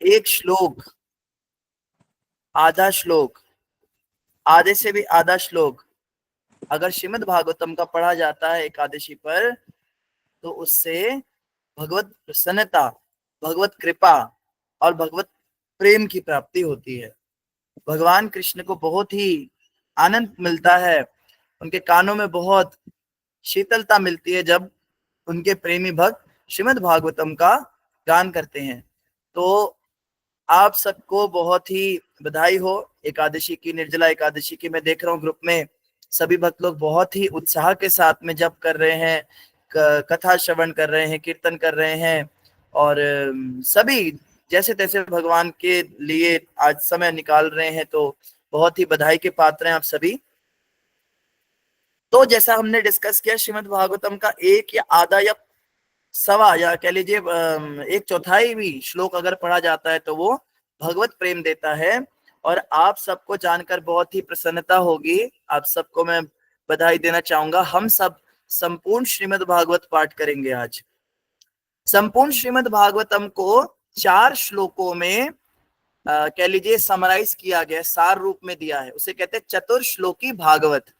एक श्लोक, आधा श्लोक, आधे से भी आधा श्लोक अगर श्रीमद् भागवतम का पढ़ा जाता है एकादशी पर, तो उससे भगवत प्रसन्नता, भगवत कृपा और भगवत प्रेम की प्राप्ति होती है। भगवान कृष्ण को बहुत ही आनंद मिलता है, उनके कानों में बहुत शीतलता मिलती है जब उनके प्रेमी भक्त श्रीमद् भागवतम का गान करते हैं। तो आप सबको बहुत ही बधाई हो एकादशी की, निर्जला एकादशी की। मैं देख रहा हूँ ग्रुप में सभी भक्त लोग बहुत ही उत्साह के साथ में जप कर रहे हैं, कथा श्रवण कर रहे हैं, कीर्तन कर रहे हैं, और सभी जैसे तैसे भगवान के लिए आज समय निकाल रहे हैं। तो बहुत ही बधाई के पात्र हैं आप सभी। तो जैसा हमने डिस्कस किया, श्रीमद् भागवतम का एक या आधा या सवा या कह लीजिए एक चौथाई भी श्लोक अगर पढ़ा जाता है तो वो भगवत प्रेम देता है। और आप सबको जानकर बहुत ही प्रसन्नता होगी, आप सबको मैं बधाई देना चाहूंगा। हम सब संपूर्ण श्रीमद् भागवत पाठ करेंगे आज। संपूर्ण श्रीमद् भागवतम को 4 श्लोकों में कह लीजिए समराइज किया गया, सार रूप में दिया है, उसे कहते हैं चतुर्श्लोकी भागवत।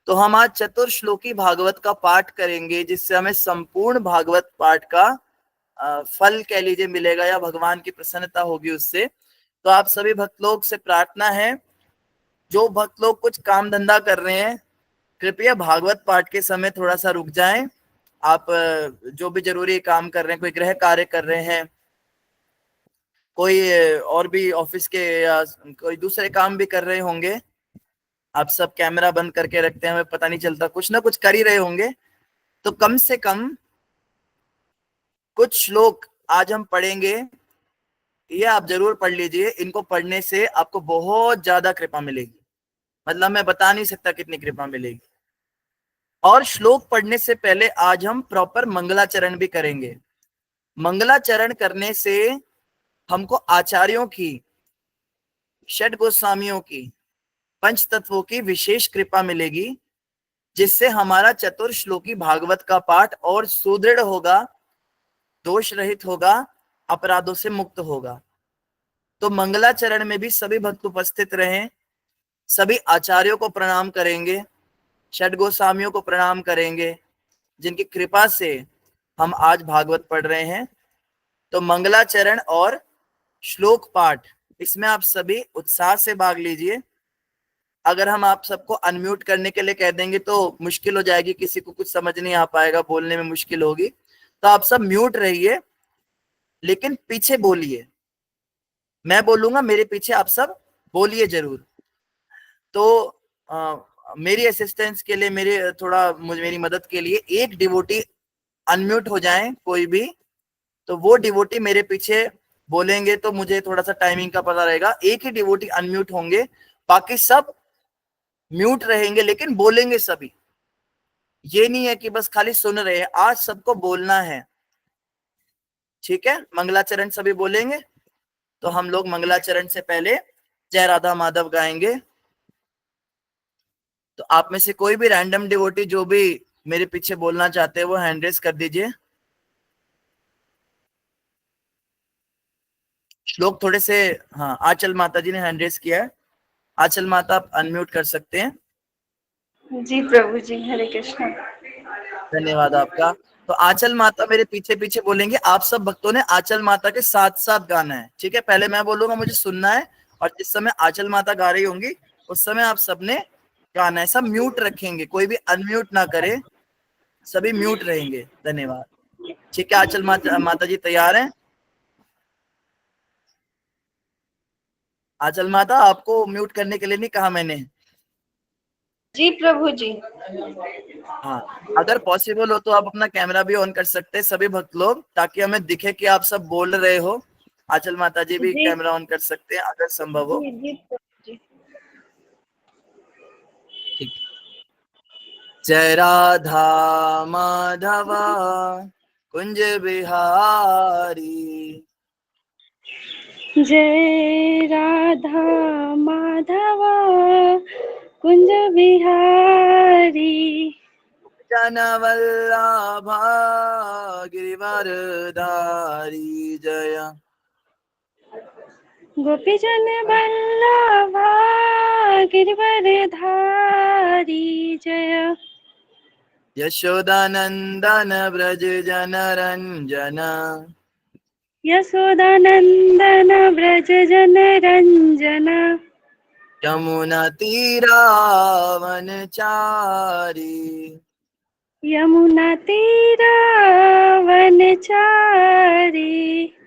तो हम आज चतुर्श्लोकी भागवत का पाठ करेंगे, जिससे हमें संपूर्ण भागवत पाठ का फल कह लीजिए मिलेगा, या भगवान की प्रसन्नता होगी उससे। तो आप सभी भक्त लोग से प्रार्थना है, जो भक्त लोग कुछ काम धंधा कर रहे हैं, कृपया भागवत पाठ के समय थोड़ा सा रुक जाएं। आप जो भी जरूरी काम कर रहे हैं, कोई गृह कार्य कर रहे हैं, कोई और भी ऑफिस के या कोई दूसरे काम भी कर रहे होंगे, आप सब कैमरा बंद करके रखते हैं, हमें पता नहीं चलता, कुछ ना कुछ कर ही रहे होंगे। तो कम से कम कुछ श्लोक आज हम पढ़ेंगे, ये आप जरूर पढ़ लीजिए। इनको पढ़ने से आपको बहुत ज्यादा कृपा मिलेगी, मतलब मैं बता नहीं सकता कितनी कृपा मिलेगी। और श्लोक पढ़ने से पहले आज हम प्रॉपर मंगलाचरण भी करेंगे। मंगलाचरण करने से हमको आचार्यों की, षड गोस्वामियों की, पंच तत्वों की विशेष कृपा मिलेगी, जिससे हमारा चतुर्श्लोकी भागवत का पाठ और सुदृढ़ होगा, दोष रहित होगा, अपराधों से मुक्त होगा। तो मंगलाचरण में भी सभी भक्त उपस्थित रहें, सभी आचार्यों को प्रणाम करेंगे, षड गोस्वामियों को प्रणाम करेंगे, जिनकी कृपा से हम आज भागवत पढ़ रहे हैं। तो मंगलाचरण और श्लोक पाठ, इसमें आप सभी उत्साह से भाग लीजिए। अगर हम आप सबको अनम्यूट करने के लिए कह देंगे तो मुश्किल हो जाएगी, किसी को कुछ समझ नहीं आ पाएगा, बोलने में मुश्किल होगी। तो आप सब म्यूट रहिए, लेकिन पीछे बोलिए, मैं बोलूंगा मेरे पीछे आप सब बोलिए जरूर। तो मेरी असिस्टेंस के लिए, मेरी मदद के लिए एक डिवोटी अनम्यूट हो जाए कोई भी, तो वो डिवोटी मेरे पीछे बोलेंगे तो मुझे थोड़ा सा टाइमिंग का पता रहेगा। एक ही डिवोटी अनम्यूट होंगे, बाकी सब म्यूट रहेंगे, लेकिन बोलेंगे सभी। ये नहीं है कि बस खाली सुन रहे हैं, आज सबको बोलना है, ठीक है। मंगलाचरण सभी बोलेंगे। तो हम लोग मंगलाचरण से पहले जय राधा माधव गाएंगे। तो आप में से कोई भी रैंडम डिवोटी जो भी मेरे पीछे बोलना चाहते हैं वो हैंड रेस कर दीजिए। श्लोक थोड़े से, हाँ, आंचल माता जी ने हैंड रेस किया है। आंचल माता आप अनम्यूट कर सकते हैं। जी प्रभु जी, हरे कृष्णा। धन्यवाद आपका। तो आंचल माता मेरे पीछे पीछे बोलेंगे, आप सब भक्तों ने आंचल माता के साथ साथ गाना है, ठीक है। पहले मैं बोलूंगा, मुझे सुनना है, और जिस समय आंचल माता गा रही होंगी उस समय आप सबने गाना है। सब म्यूट रखेंगे, कोई भी अनम्यूट ना करे, सभी म्यूट रहेंगे। धन्यवाद। ठीक है, आंचल माता जी तैयार हैं? आंचल माता, आपको म्यूट करने के लिए नहीं कहा मैंने। जी प्रभु जी। हाँ, अगर पॉसिबल हो तो आप अपना कैमरा भी ऑन कर सकते हैं सभी भक्त लोग, ताकि हमें दिखे कि आप सब बोल रहे हो। आंचल माता जी भी जी कैमरा ऑन कर सकते हैं अगर संभव हो। जी जी प्रभु जी। ठीक। जय राधा माधवा कुंज बिहारी, जय राधा माधवा कुंज बिहारी, जन वल्लभा गिरिवरधारी, जय गोपीजन वल्लभा गिरिवरधारी जय। यशोदानंदन व्रज जनरंजन यशोदानंदन व्रज जन रंजन। यमुना तीरावनचारी यमुना तीरावनचारी।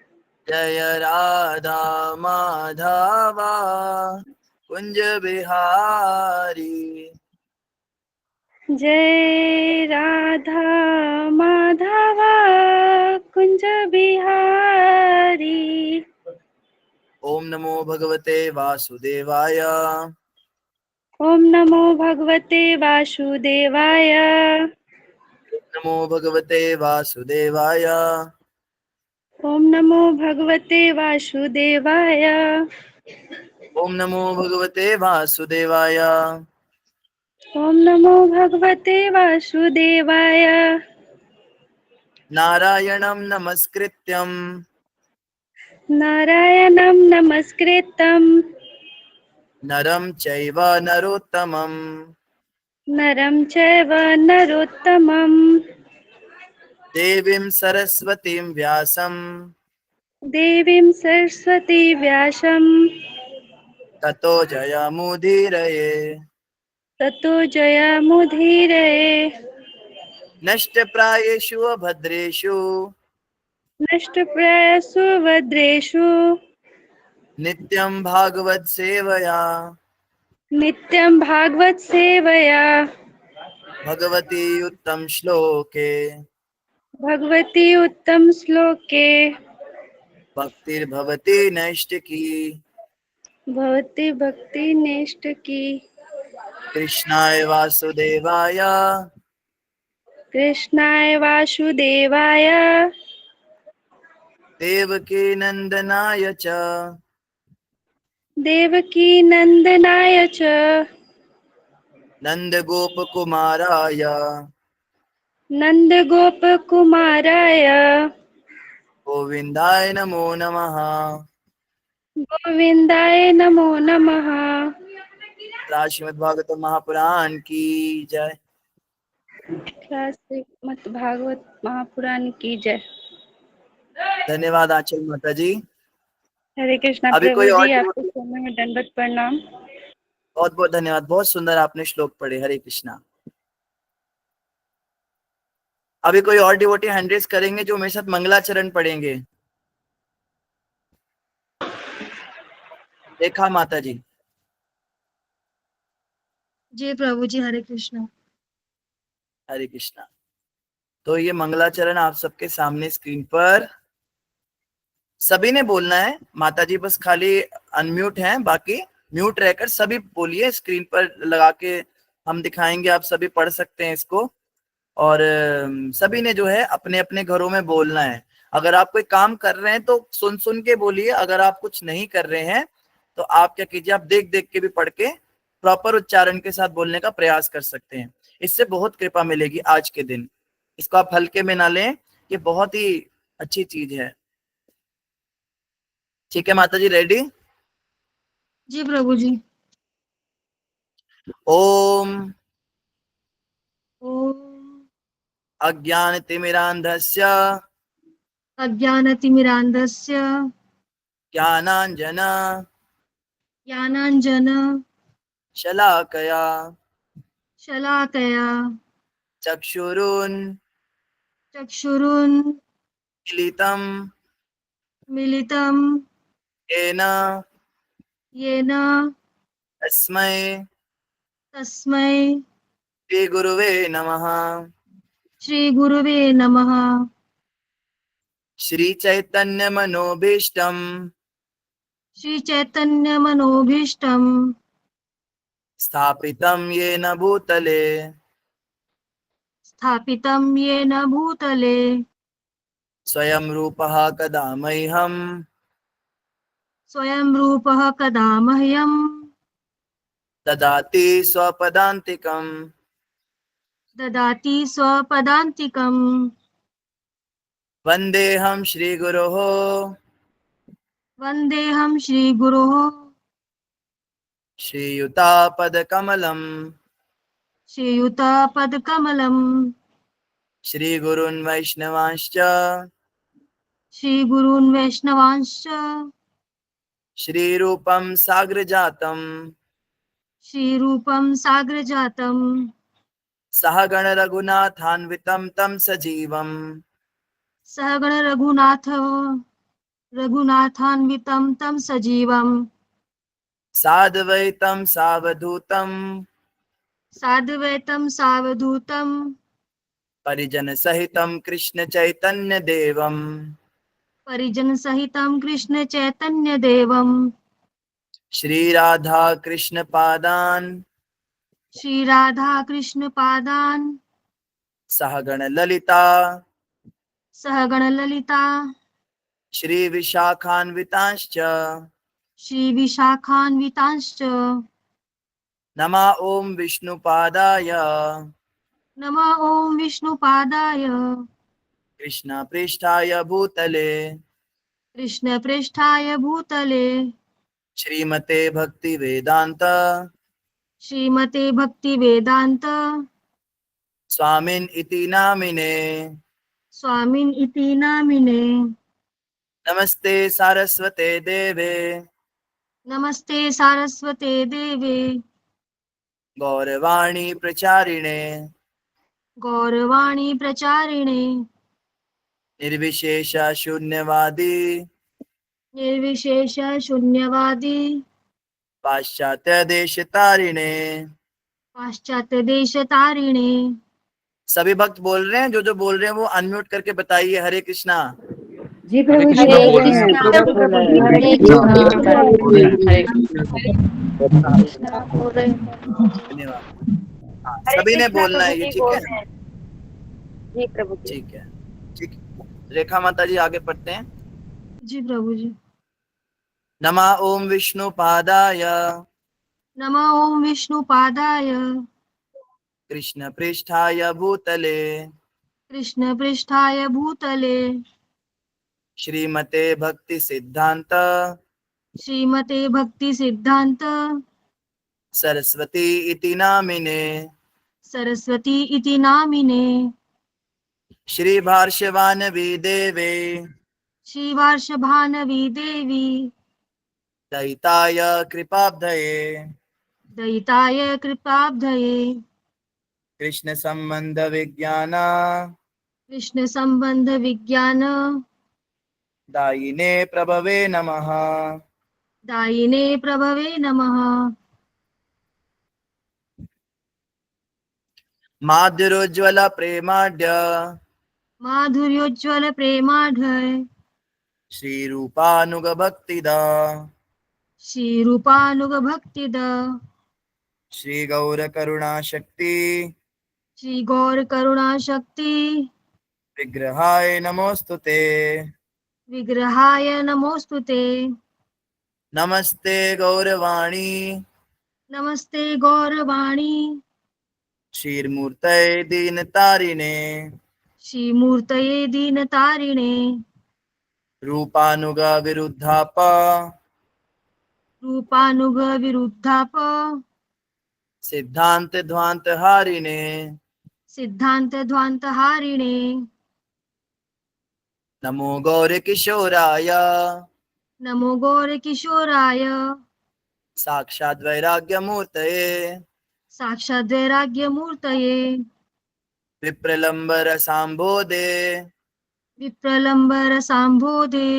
जय राधा माधवा कुंज बिहारी। जय राधा माधवा कुंज बिहारी। ओम नमो भगवते वासुदेवाय। ओम नमो भगवते वासुदेवाय। नमो भगवते वासुदेवाय। ओम नमो भगवते वासुदेवाय। ओम नमो भगवते वासुदेवाय। ओम नमो भगवते वासुदेवाय। नारायणं नमस्कृत्यं नारायणं नमस्कृतं नरं चैव नरोत्तमं नरं चैव नरोत्तमं। देवीं सरस्वतीं व्यासं देवीं सरस्वती व्यासं ततो जयमुदीरये। ततो जयमुदीरये। नष्टप्रायेषु अभद्रेषु नष्टप्रायसु भद्रेषु नित्यं भागवत सेवया नित्यं भागवत सेवया भगवती उत्तम श्लोके भगवती उत्तम श्लोके भक्तिर्भवति नैष्टिकी। भवती भक्ति निष्ठ की। कृष्णाय वासुदेवाय कृष्णाय वासुदेवाय देवकी नंदनाय च देवकी नंदनाय च नन्दगोपकुमाराय नंदगोपकुमाराय गोविन्दाय नमो नमः। गोविंदाय नमो नमः। श्रीमद्भागवत महापुराण की जय। श्रीमद् भागवत महापुराण की जय। धन्यवाद आंचल माता जी। हरे कृष्णा अभी प्रभु कोई और जी, आपको devotee- चरणों में दंडवत प्रणाम। बहुत बहुत धन्यवाद, बहुत सुंदर आपने श्लोक पढ़े। हरे कृष्णा। अभी कोई और डिवोटी हैंड रेज करेंगे जो मेरे साथ मंगलाचरण पढ़ेंगे? देखा माता जी। जी प्रभु जी, हरे कृष्णा। हरे कृष्णा। तो ये मंगलाचरण आप सबके सामने स्क्रीन पर सभी ने बोलना है। माता जी बस खाली अनम्यूट हैं, बाकी म्यूट रहकर सभी बोलिए। स्क्रीन पर लगा के हम दिखाएंगे, आप सभी पढ़ सकते हैं इसको। और सभी ने जो है अपने अपने घरों में बोलना है। अगर आप कोई काम कर रहे हैं तो सुन सुन के बोलिए। अगर आप कुछ नहीं कर रहे हैं तो आप क्या कीजिए, आप देख देख के भी पढ़ के प्रॉपर उच्चारण के साथ बोलने का प्रयास कर सकते हैं। इससे बहुत कृपा मिलेगी आज के दिन। इसको आप हल्के में ना लें, ये बहुत ही अच्छी चीज है। ठीक है माता जी, रेडी? जी प्रभु जी। ओम ओम अज्ञानतिमिरान्धस्य अज्ञानतिमिरान्धस्य ज्ञानाञ्जन ज्ञानाञ्जन शलाकया शलाकया चक्षुरुन्मीलितं चक्षुरुन्मिलितं येन येन तस्मै तस्मै श्रीगुरुवे नमः। श्रीगुरुवे नमः। श्रीचैतन्यमनोभीष्टं श्रीचैतन्यमनोभीष्टं स्थापितं येन भूतले स्थापितं येन भूतले स्वयं रूपः कदा मह्यं स्वयं रूपः कदा मह्यं ददाति स्वपदान्तिकम्। ददाति स्वपदान्तिकम्। वन्देऽहं श्रीगुरोः वन्देऽहं श्रीगुरोः श्रीयुतापदकमलम् श्रीयुतपदकमलम् श्रीगुरून् वैष्णवांश्च श्रीगुरून् वैष्णवांश्च श्रीरूपं साग्रजातं श्रीरूपं साग्रजातं सहगण रघुनाथान्वितं तं सजीवम् सहगण रघुनाथान्वितं तं सजीवम् साद्वैतं सावधूतं साद्वैतं सावधूतं परिजन सहितं कृष्ण चैतन्य देवम् परिजन सहितं कृष्ण चैतन्य देवम् श्री राधा कृष्ण पादान श्री राधा कृष्ण पादान् सहगण ललिता सहगण ललिता श्री विशाखान्वितांश्च श्री विशाखान्वितांश्च नमा ओम विष्णुपादाय नमः ओम विष्णुपादाय कृष्ण पृष्ठाय भूतले कृष्ण पृष्ठाय भूतले श्रीमते भक्ति वेदांत श्रीमते भक्ति वेदांत स्वामिन इति नामिने स्वामिन इति नामिने नमस्ते सारस्वते देवे नमस्ते सारस्वते देवे गौरवाणी प्रचारिणे गौरवाणी प्रचारिणे निर्विशेष शून्यवादी निर्विशेष शून्यवादी पाश्चात्य देश तारिणे। पाश्चात्य देश तारिणे। सभी भक्त बोल रहे हैं, जो बोल रहे हैं वो अनम्यूट करके बताइए। हरे कृष्णा। जी प्रभु जी हरे बोल रहे हैं। कृष्णा प्रभु बोल रहे हैं। हरे कृष्णा बोल रहे हैं। धन्यवाद। हाँ, सभी ने बोलना है ये, ठीक है? जी प्रभु जी। ठीक है, ठीक है। रेखा माता जी आगे पढ़ते हैं। जी प्रभु जी। नमा ओम विष्णु पादाय नमः ओम विष्णुपादाय कृष्ण पृष्ठाय भूतले कृष्ण पृष्ठाय भूतले श्रीमते भक्ति सिद्धांत श्रीमते भक्ति सिद्धांत सरस्वती इति नामिने सरस्वती इति नामिने श्री भाष्यवानवी देवे श्री वार्षभानवी देवी दयिताय कृपाब्धये दयिताय कृपाब्धये कृष्ण संबंध विज्ञान कृष्ण संबंध विज्ञान दायिने प्रभवे नमः। दायिने प्रभवे नमः। माधुरोज्ज्वल प्रेमाढ्य माधुर्योज्वल प्रेमाढ्य श्री रूपानुग भक्तिदा श्री रूपानुग भक्तिद श्री गौर करुणा शक्ति श्री गौर करुणा शक्ति विग्रहाय नमोस्तुते। विग्रहाय नमोस्तुते। नमस्ते गौरवाणी नमस्ते गौरवाणी श्रीमूर्तये दीनतारिणे श्री मूर्तये दीनतारिणे रूपानुग विरुद्धाप रूपानुग विरुद्धाप सिद्धांत ध्वांत हारिणे सिद्धांत ध्वांत हारिणे नमो गौर किशोराय नमो गौर किशोराय साक्षात् वैराग्य मूर्तये साक्षात् वैराग्य मूर्तये विप्रलंबर सांबोधे विप्रलंबर सांबोधे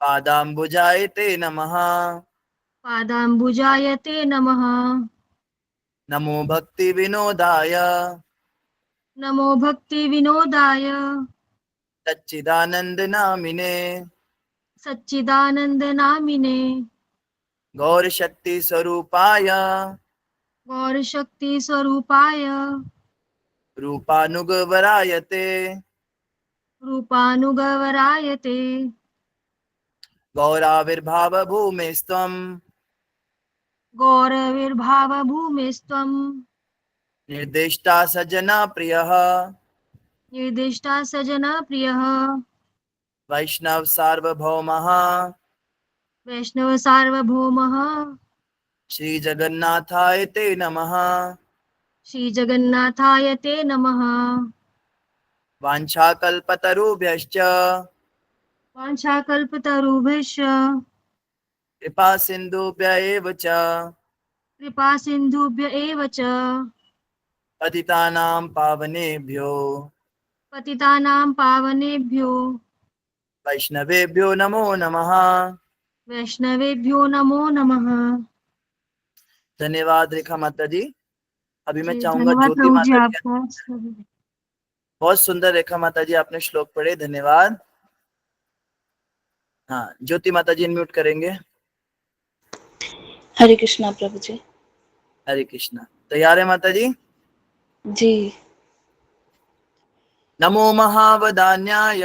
पादाम्बुजाय ते नमः। पादाम्बुजाय ते नमः। नमो भक्ति विनोदाय नमो भक्ति विनोदाय सच्चिदानंद नामिने सच्चिदानंद नामिने गौर शक्ति स्वरूपाय गौर शक्ति स्वरूपाय रूपानुगवरायते रूपानुगवरायते गौराविर्भाव भूमिस्त्वं गौरविर्भाव भूमिस्त्वं निर्दिष्टा सजना प्रियः निर्दिष्टा सजना प्रियः वैष्णव सार्वभौमः वैष्णव सार्वभौमः श्री जगन्नाथाय ते नमः। श्री जगन्नाथाय ते नमः। वाञ्छाकल्पतरुभ्यश्च वाञ्छाकल्पतरुभ्यश्च कृपा सिन्धुभ्य एव च कृपा सिन्धुभ्य एव च पतितानां पावनेभ्यो पतितानां पावनेभ्यो वैष्णवेभ्यो नमो नमः। वैष्णवेभ्यो नमो नमः। धन्यवाद रेखा माता जी। अभी मैं जी, चाहूंगा धन्यवाद ज्योति प्रभु जी माता जी। आपका। बहुत सुंदर रेखा माता जी आपने श्लोक पढ़े, धन्यवाद। हाँ, ज्योति माता जी अनम्यूट करेंगे। हरे कृष्णा प्रभु जी। हरे कृष्णा। तैयार है माता जी? जी। नमो महावदान्याय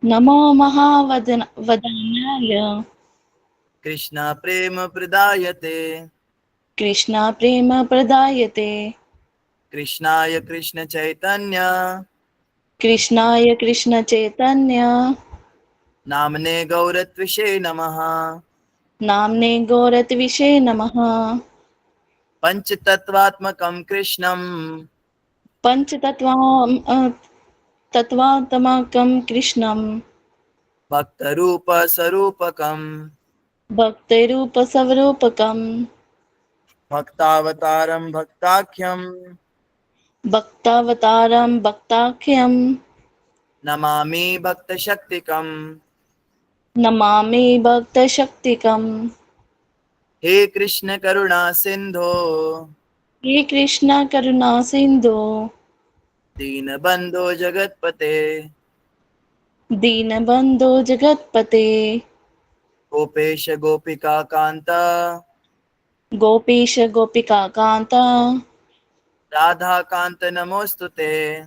नमो महावदनाय कृष्ण प्रेम प्रदायते कृष्णा प्रेम प्रदायते कृष्णाय कृष्ण चैतन्य कृष्णाय कृष्ण चैतन्य नामने गौरत्विषे नमः। नामने गौरत्विषे नमः। पंचतत्वात्मकं कृष्णं तत्त्वात्मकं कृष्णं भक्तरूप स्वरूपकं भक्तिरूपस्वरूपकं भक्तावतारं भक्ताख्यं भक्तावतारं भक्ताख्यं नमामि भक्तशक्तिकम्। नमामि भक्तशक्तिकम्। हे कृष्ण करुणा सिंधो हे कृष्ण करुणा सिंधु दीनबंधो जगतपते दीनबन्धो जगत्पते गोपेश गोपिका कांता गोपीश गोपिकान्त राधा कांत नमोस्तुते।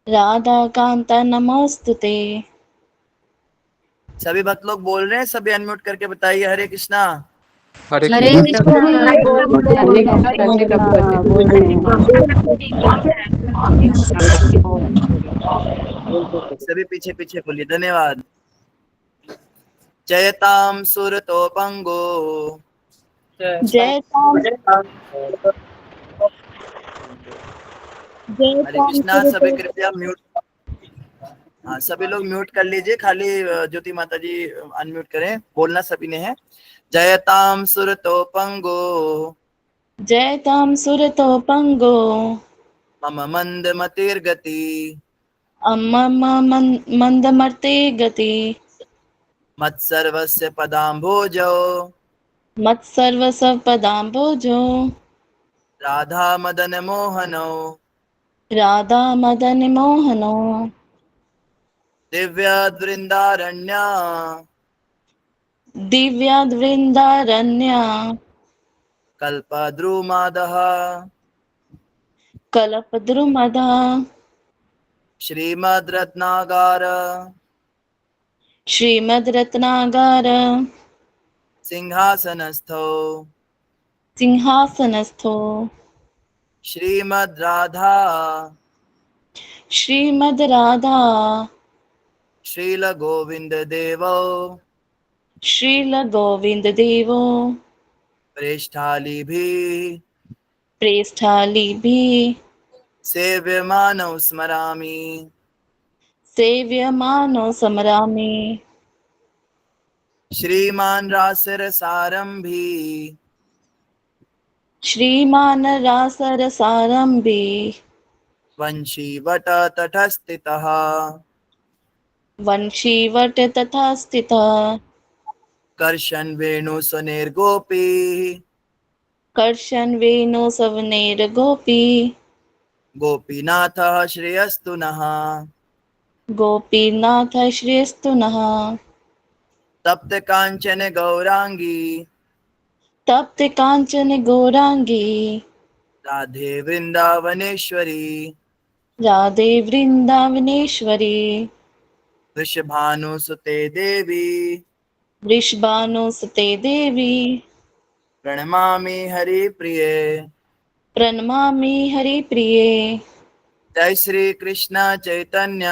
राधाकान्त नमोस्तुते। सभी भक्त लोग बोल रहे हैं, सभी अनम्यूट करके बताइए हरे कृष्णा। हरे हरे कृष्णा। कृष्णा। हरे कृष्णा बोल रहे हैं। सभी पीछे पीछे बोलिए, धन्यवाद। जयताम सुरतो पंगो जय ताम जय हरे ताम कृष्णा। सभी सुरते कृपया म्यूट, हाँ सभी लोग म्यूट कर लीजिए, खाली ज्योति माता जी अनम्यूट करें, बोलना सभी ने है। जयताम सुरतो पंगो जय ताम सुरतो पंगो मम मंद मतिर्गति अम्मम मंदमर्ते गति मत्सर्वस्य पदाम्भोजो मत्सर्वसपदाम्बोजो राधा मदन मोहनो राधा मदन मोहनो दिव्यद्वृन्दारण्या दिव्याद्वृन्दारण्या कल्पद्रुमादः कल्पद्रुमदा श्रीमद्रत्नागार श्रीमद् रत्नागार सिंहासनस्थो सिंहासनस्थो श्रीमद् राधा श्रीमद् राधा श्रील गोविंद देवो श्रील गोविंद देवो प्रेष्ठालिभिः प्रेष्ठालिभिः सेव्यमानौ स्मरामि। सेव्यमानो स्मरामि। श्रीमान् रासरसारम्भी श्रीमान् रासरसारम्भी वंशीवटतटस्थितः वंशीवट तथा स्थितः कर्षन् वेणुसुनिर्गोपीः कर्षन् वेणु सवनेर्गोपी गोपीनाथः श्रेयस्तु नः। गोपीनाथ श्रेयस्तु नः। तप्त कांचन गौरांगी तप्त कांचन गौरांगी राधे वृंदावनेश्वरी राधे वृंदावनेश्वरी वृषभानुसुते देवी वृषभानुसुते देवी प्रणमामि हरिप्रिये। प्रणमामि हरिप्रिये। जय श्री कृष्ण चैतन्य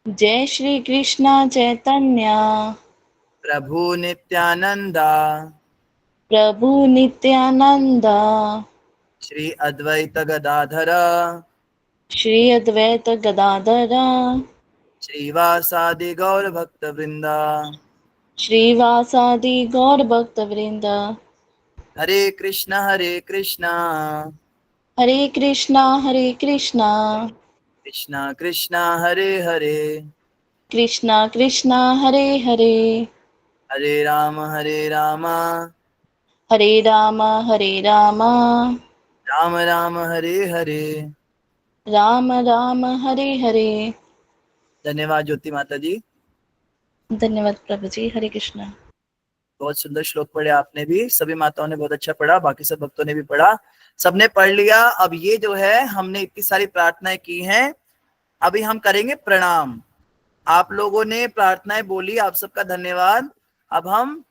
जय श्री कृष्ण चैतन्य प्रभु नित्यानंदा प्रभु नित्यानंदा श्री अद्वैत गदाधर श्री अद्वैत गदाधर श्रीवासादि गौर भक्त वृंदा श्रीवासादि गौर भक्त वृंद। हरे कृष्णा हरे कृष्णा कृष्णा कृष्णा हरे हरे कृष्णा कृष्णा हरे हरे हरे राम हरे राम राम राम हरे हरे। राम राम हरे हरे। धन्यवाद ज्योति माता जी, धन्यवाद प्रभु जी। हरे कृष्णा। बहुत सुंदर श्लोक पढ़े आपने भी, सभी माताओं ने बहुत अच्छा पढ़ा, बाकी सब भक्तों ने भी पढ़ा, सबने पढ़ लिया। अब ये जो है हमने इतनी सारी प्रार्थनाएं की हैं, अभी हम करेंगे प्रणाम। आप लोगों ने प्रार्थनाएं बोली, आप सबका धन्यवाद। अब हम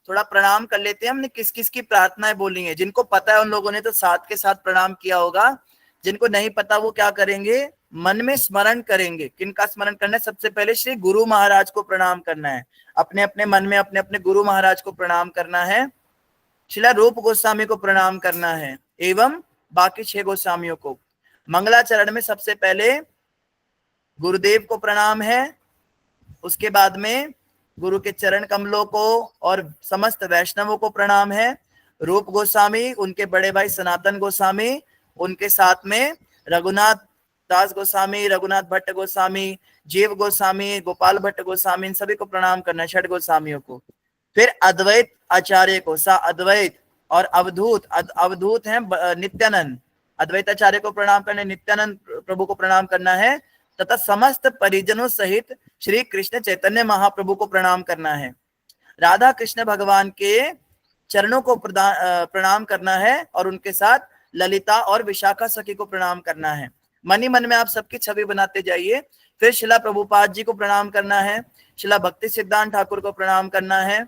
थोड़ा प्रणाम कर लेते हैं। हमने किस किस की प्रार्थनाएं बोली हैं, जिनको पता है उन लोगों ने तो साथ के साथ प्रणाम किया होगा, जिनको नहीं पता वो क्या करेंगे, मन में स्मरण करेंगे। किनका स्मरण करना है? सबसे पहले श्री गुरु महाराज को प्रणाम करना है, अपने अपने मन में अपने अपने गुरु महाराज को प्रणाम करना है, शिला रूप गोस्वामी को प्रणाम करना है, एवं बाकी 6 गोस्वामियों को। मंगलाचरण में सबसे पहले गुरुदेव को प्रणाम है, उसके बाद में गुरु के चरण कमलों को और समस्त वैष्णवों को प्रणाम है। रूप गोस्वामी, उनके बड़े भाई सनातन गोस्वामी, उनके साथ में रघुनाथ दास गोस्वामी, रघुनाथ भट्ट गोस्वामी, जीव गोस्वामी, गोपाल भट्ट गोस्वामी, इन सभी को प्रणाम करना है, 6 गोस्वामियों को। फिर अद्वैत आचार्य को, सा अद्वैत और अवधूत, अवधूत है नित्यानंद, अद्वैत आचार्य को प्रणाम करना है, नित्यानंद प्रभु को प्रणाम करना है, तथा समस्त परिजनों सहित श्री कृष्ण चैतन्य महाप्रभु को प्रणाम करना है। राधा कृष्ण भगवान के चरणों को प्रणाम करना है, और उनके साथ ललिता और विशाखा सखी को प्रणाम करना है। मन ही मन में आप सबकी छवि बनाते जाइए। फिर शिला प्रभुपाद जी को प्रणाम करना है, शिला भक्ति सिद्धांत ठाकुर को प्रणाम करना है,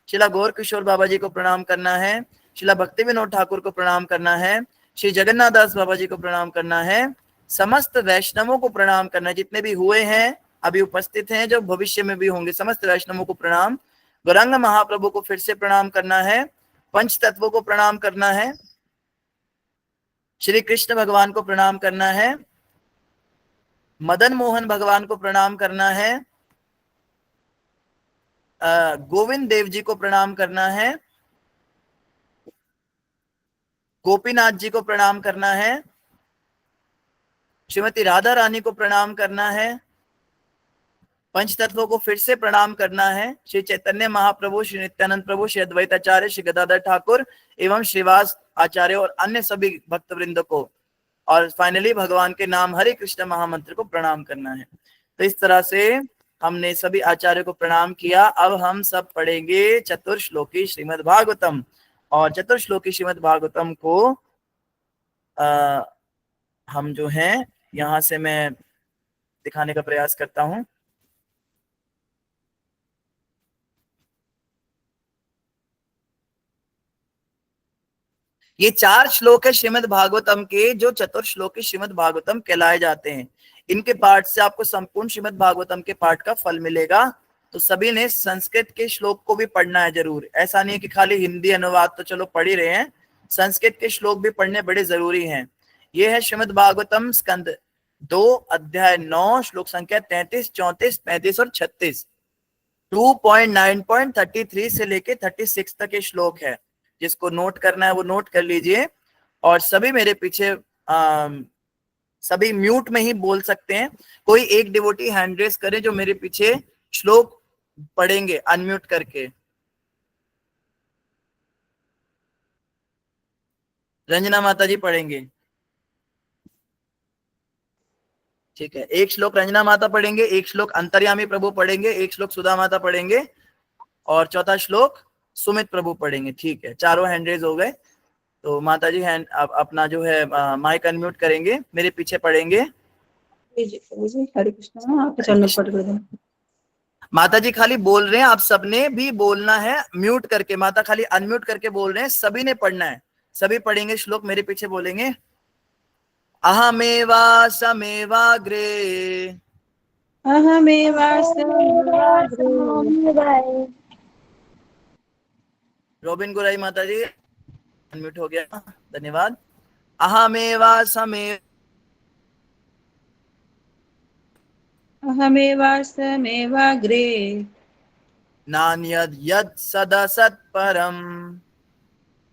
शिला गौर किशोर बाबा जी को प्रणाम करना है, शिला भक्ति विनोद ठाकुर को प्रणाम करना है, श्री जगन्नाथ दास बाबा जी को प्रणाम करना है, समस्त वैष्णवों को प्रणाम करना है, जितने भी हुए हैं, अभी उपस्थित हैं, जो भविष्य में भी होंगे, समस्त वैष्णवों को प्रणाम। गौरांग महाप्रभु को फिर से प्रणाम करना है, पंच तत्वों को प्रणाम करना है, श्री कृष्ण भगवान को प्रणाम करना है, मदन मोहन भगवान को प्रणाम करना है, गोविंद देव जी को प्रणाम करना है, गोपीनाथ जी को प्रणाम करना है, श्रीमती राधा रानी को प्रणाम करना है, पंच तत्वों को फिर से प्रणाम करना है, श्री चैतन्य महाप्रभु, श्री नित्यानंद प्रभु, श्री अद्वैत आचार्य, श्री गदाधर ठाकुर एवं श्रीवास आचार्य और अन्य सभी भक्त वृंद को, और फाइनली भगवान के नाम हरे कृष्ण महामंत्र को प्रणाम करना है। तो इस तरह से हमने सभी आचार्य को प्रणाम किया। अब हम सब पढ़ेंगे चतुर्श्लोकी श्रीमद् भागवतम, और चतुर्श्लोकी श्रीमद् भागवतम को हम जो हैं यहां से मैं दिखाने का प्रयास करता हूं। ये 4 श्लोक है श्रीमद् भागवतम के, जो चतुर्श्लोकी श्रीमद् भागवतम कहलाए जाते हैं। इनके पाठ से आपको संपूर्ण श्रीमद् भागवतम के पाठ का फल मिलेगा। तो सभी ने संस्कृत के श्लोक को भी पढ़ना है जरूर, ऐसा नहीं है कि खाली हिंदी अनुवाद तो चलो पढ़ ही रहे हैं, संस्कृत के श्लोक भी पढ़ने बड़े जरूरी हैं। ये है श्रीमद् भागवतम स्कंद 2 अध्याय 9 श्लोक संख्या 33, 34, 35 और 36। 2.9.33 से लेके 36 तक के श्लोक है। जिसको नोट करना है वो नोट कर लीजिए, और सभी मेरे पीछे सभी म्यूट में ही बोल सकते हैं। कोई एक डिवोटी हैंड रेस करे जो मेरे पीछे श्लोक पढ़ेंगे अनम्यूट करके। रंजना माता जी पढ़ेंगे, ठीक है। एक श्लोक रंजना माता पढ़ेंगे, एक श्लोक अंतर्यामी प्रभु पढ़ेंगे, एक श्लोक सुधा माता पढ़ेंगे, और चौथा श्लोक सुमित प्रभु पढ़ेंगे। ठीक है, चारों हैंड रेज हो गए। तो माता जी हैंड अपना जो है माइक अनम्यूट करेंगे, मेरे पीछे पढ़ेंगे। हरे कृष्णा, आपके चरणों पर पड़ गए। माता जी खाली बोल रहे हैं, आप सबने भी बोलना है म्यूट करके। माता खाली अनम्यूट करके बोल रहे हैं, सभी ने पढ़ना है। सभी पढ़ेंगे श्लोक, मेरे पीछे बोलेंगे। अहमेवा समेवाग्रे अहमेवास्मि रोबिन गुराई माता जी अनम्यूट हो गया, धन्यवाद। अहमेवा समे अहमेवास्मेवाग्रे नान्यद् यत् सदसत् परम्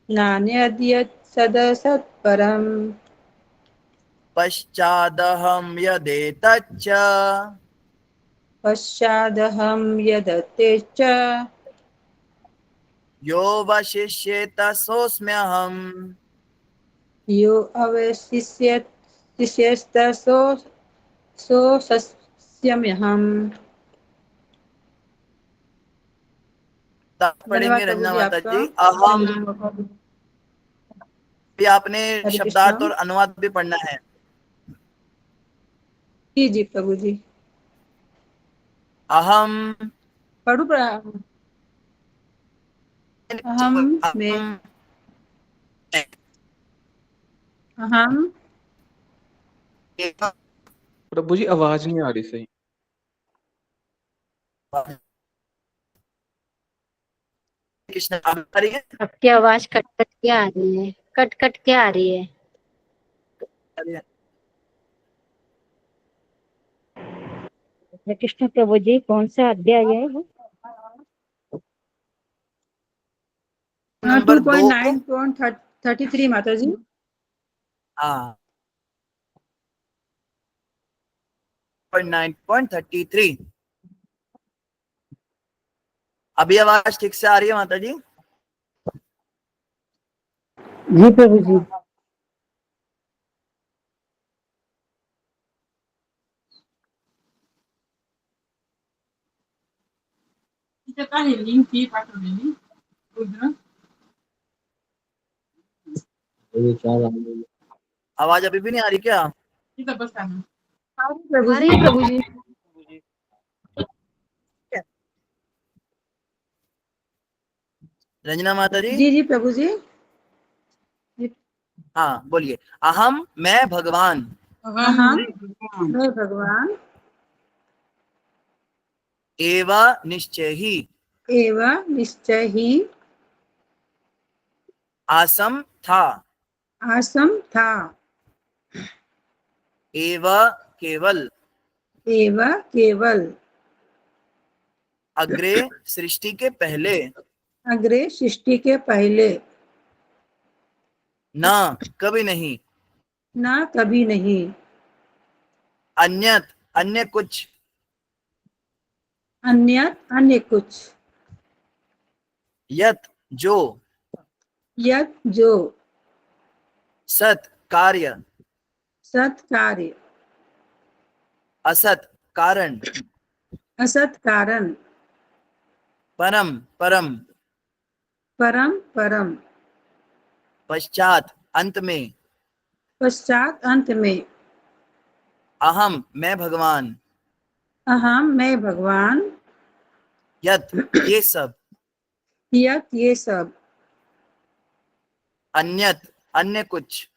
नान्यद्यत् सदसत्परम् पश्चादहं यदेतच्च पश्चादहं यदते च योऽवशिष्येत सोऽस्म्यहम्। यो अवशिष्यत् शिष्यस्तसो सोऽस्म्यहम्। धन्यवाद पढ़ेंगे प्रभु रंजना जी माता आपका। जी। अहम भी आपने हरे शब्दार्थ कृष्णा। और अनुवाद भी पढ़ना है। जी जी प्रभु जी। अहम पढ़ू अहम में अहम प्रभु जी आवाज नहीं आ रही सही। कृष्ण आ रही है? आपकी आवाज कट कट के आ रही है, कट कट के आ रही है। हरे कृष्ण प्रभु जी, कौन सा अध्याय है वो? नंबर 2। 2.9.33 माता जी। हाँ 9.33। अभी आवाज ठीक से आ रही है माता जी? जी प्रभु जी। आवाज अभी भी नहीं आ रही क्या? प्रभु आ जी। रही है प्रभु जी। रंजना माता जी। जी जी प्रभु जी। हाँ बोलिए। अहम मैं भगवान अहम मैं भगवान एव निश्चय ही एवं निश्चय ही आसम था आसम था एव केवल एवं केवल अग्रे सृष्टि के पहले अग्रे सृष्टि के पहले न कभी नहीं ना कभी नहीं अन्यत अन्य कुछ अन्य अन्य कुछ यत जो यत जो सत कार्य सत्कार्य असत कारण असत कारण परम परम परम परम पश्चात अंत में पश्चात अंत में अहम मैं भगवान अहम मैं भगवान यत ये सब यत ये सब अन्यत अन्य कुछ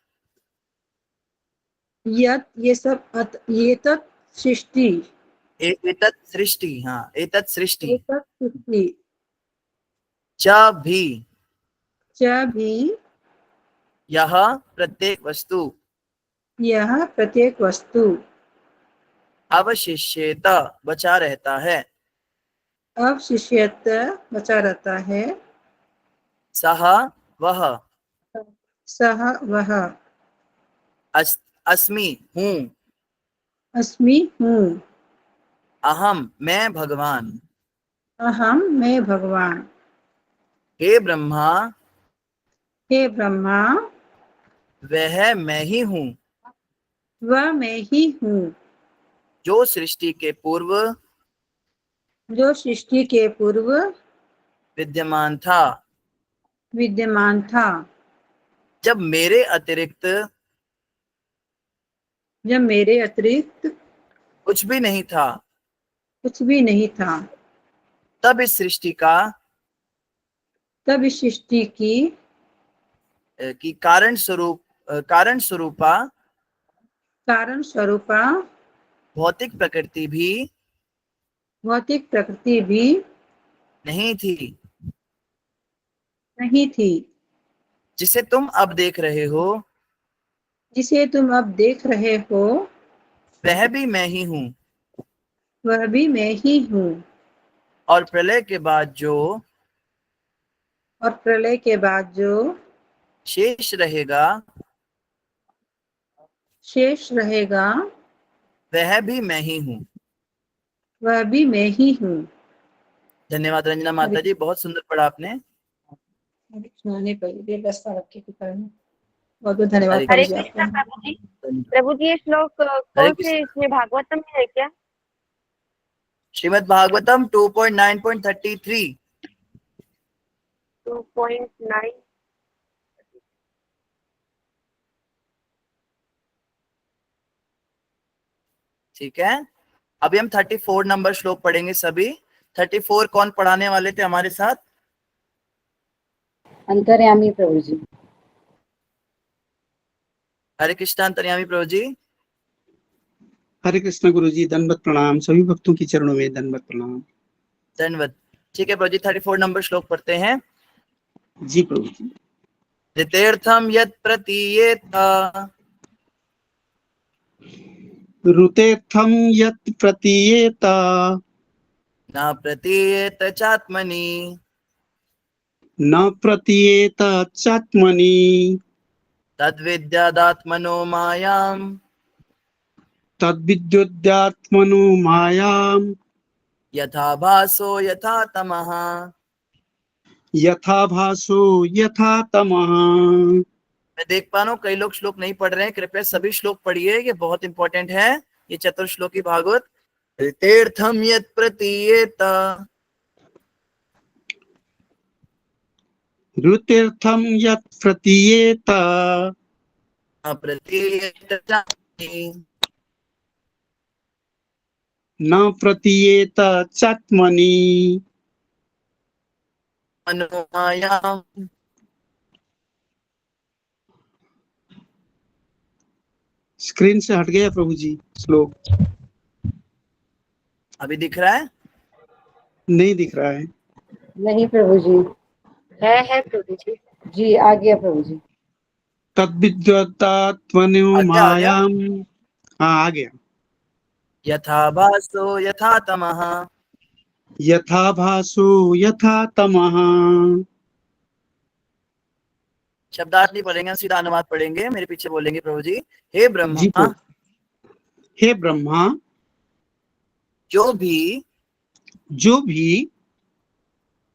यत ये सब ये तत् सृष्टि एतत् सृष्टि। हाँ एतत् सृष्टि ये तत् सृष्टि च भी च भी यह प्रत्येक वस्तु यह प्रत्येक वस्तु अवशिष्येत बचा रहता है अवशिष्यत बचा रहता है सह वह सह वह अस्मि हूँ अस्मि हूँ अहम मैं भगवान अहम मैं भगवान हे ब्रह्मा हे ब्रह्मा वह मैं ही हूँ वह मैं ही हूँ जो सृष्टि के पूर्व जो सृष्टि के पूर्व विद्यमान था विद्यमान था जब मेरे अतिरिक्त जब मेरे अतिरिक्त कुछ भी नहीं था कुछ भी नहीं था तब इस सृष्टि का तब इस सृष्टि की कारण स्वरूपा कारण स्वरूपा भौतिक प्रकृति भी भौतिक प्रकृति भी नहीं थी नहीं थी, जिसे तुम अब देख रहे हो, जिसे तुम अब देख रहे हो वह भी मैं ही हूँ। वह भी मैं ही हूँ, और प्रलय के बाद जो और प्रलय के बाद जो शेष रहेगा, शेष रहेगा वह भी मैं ही हूँ। वह भी मैं ही हूँ। धन्यवाद रंजना माता जी, बहुत सुंदर पढ़ा आपने। सुनाने पर व्यवस्था रखी थी करने। बहुत बहुत धन्यवाद हरे प्रभु हरे जी कृष्णा आपका। प्रभु जी। धन्यवाद। प्रभु जी, ये श्लोक हरे कौन से कृष्ण। इसमें भागवतम में है क्या? श्रीमद् भागवतम 2.9.33। 2.9। ठीक है, अभी हम 34 नंबर श्लोक पढ़ेंगे सभी। 34 कौन पढ़ाने वाले थे हमारे साथ? अंतर्यामी प्रभु जी। हरे कृष्ण अंतर्यामी प्रभु जी। हरे कृष्ण गुरु जी, दंडवत प्रणाम। सभी भक्तों की चरणों में दंडवत प्रणाम। धन्यवाद। ठीक है प्रभु जी, 34 नंबर श्लोक पढ़ते हैं। जी प्रभु जी। ऋतेर्थम यत् प्रतीयेत ऋतेर्थम यत् प्रतीयेत न प्रतीयेत चात्मनि न प्रतीयेत चात्मनि तद्विद्यादात्मनो मायाम तद्विद्युद्यात्मनो मायां यथा भासो यथा तमः। यथा भासो यथा तमः। मैं देख पा रहा हूँ कई लोग श्लोक नहीं पढ़ रहे हैं, कृपया सभी श्लोक पढ़िए, ये बहुत इंपॉर्टेंट है। ये चतुर्श्लोकी भागवत। ऋतेर्थम यत् प्रतीयेत ऋतेर्थम यत् प्रतीयेत न प्रतीयेत चात्मनि न प्रतीयेत चात्मनि मनोमायाम। स्क्रीन से हट गया प्रभु जी श्लोक। अभी दिख रहा है? नहीं दिख रहा है। नहीं प्रभु जी। है प्रभु जी। जी आ गया प्रभु जी। तद्विद्युदात्मनो आ गया। मायां। हाँ आ गया। यथा भासो यथा तमः। यथा भासो यथा तमः। शब्दार्थ नहीं पढ़ेंगे, सीधा अनुवाद पढ़ेंगे, मेरे पीछे बोलेंगे प्रभु जी। हे जी ब्रह्मा, प्रभु। हे ब्रह्मा, जो भी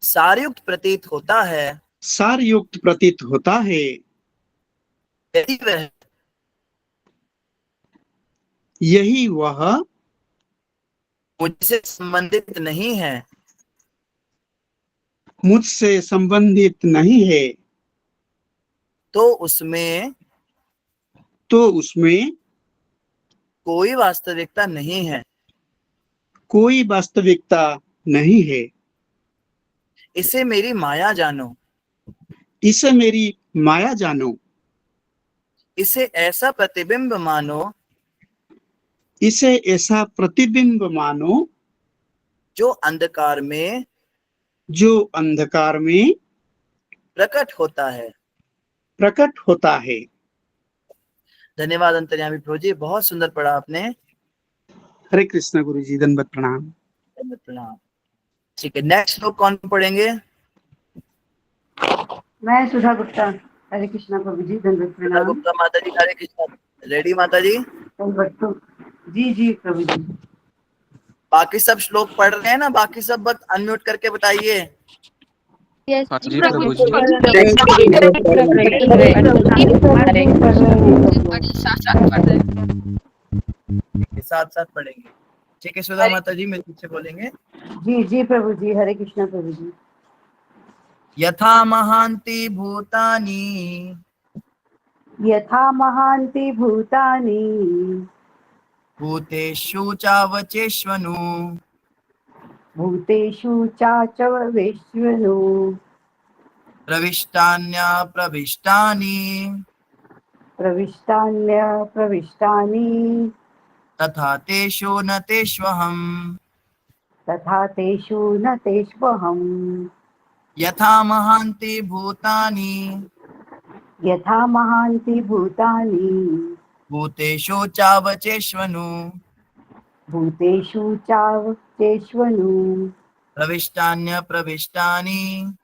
सारयुक्त प्रतीत होता है, सारयुक्त प्रतीत होता है, यदि वह यही वह मुझसे संबंधित नहीं है, मुझसे संबंधित नहीं है, तो उसमें कोई वास्तविकता नहीं है। कोई वास्तविकता नहीं है। इसे मेरी माया जानो, इसे मेरी माया जानो, इसे ऐसा प्रतिबिंब मानो इसे ऐसा प्रतिबिंब मानो जो अंधकार में प्रकट होता है। प्रकट होता है। धन्यवाद अंतर्यामी प्रभु जी, बहुत सुंदर पढ़ा आपने। हरे कृष्ण गुरु जी, दंडवत प्रणाम। धन्यवाद, प्रणाम। ठीक है, नेक्स्ट श्लोक कौन पढ़ेंगे? मैं सुधा गुप्ता। हरे कृष्णा प्रभु जी, दंडवत सुधा प्रणाम। गुप्ता माता जी। हरे कृष्ण। रेडी माता जी? जी जी प्रभु जी। बाकी सब श्लोक पढ़ रहे हैं ना? बाकी सब वक्त अनम्यूट करके बताइए। हाँ जी प्रभु जी। साथ साथ पढ़ेंगे। ठीक है सुधा माता जी, मेरे पीछे बोलेंगे। जी जी प्रभु जी। हरे कृष्णा प्रभु जी। यथा महांति भूतानि यथा महान्ति भूतानि भूतेषु चावचेष्वनु भूतेषु चाचवेश्वनु प्रविष्टान्यप्रविष्टानि प्रविष्टान्यप्रविष्टानि तथा तेषु न तेष्वहम्। तथा तेषु न तेष्वहम् यथा महान्ति भूतानि यथा महान्ति भूतानि भूतेषु चावचेष्वनु भूतेषु चावचेष्वनु प्रविष्टान्यप्रविष्टानि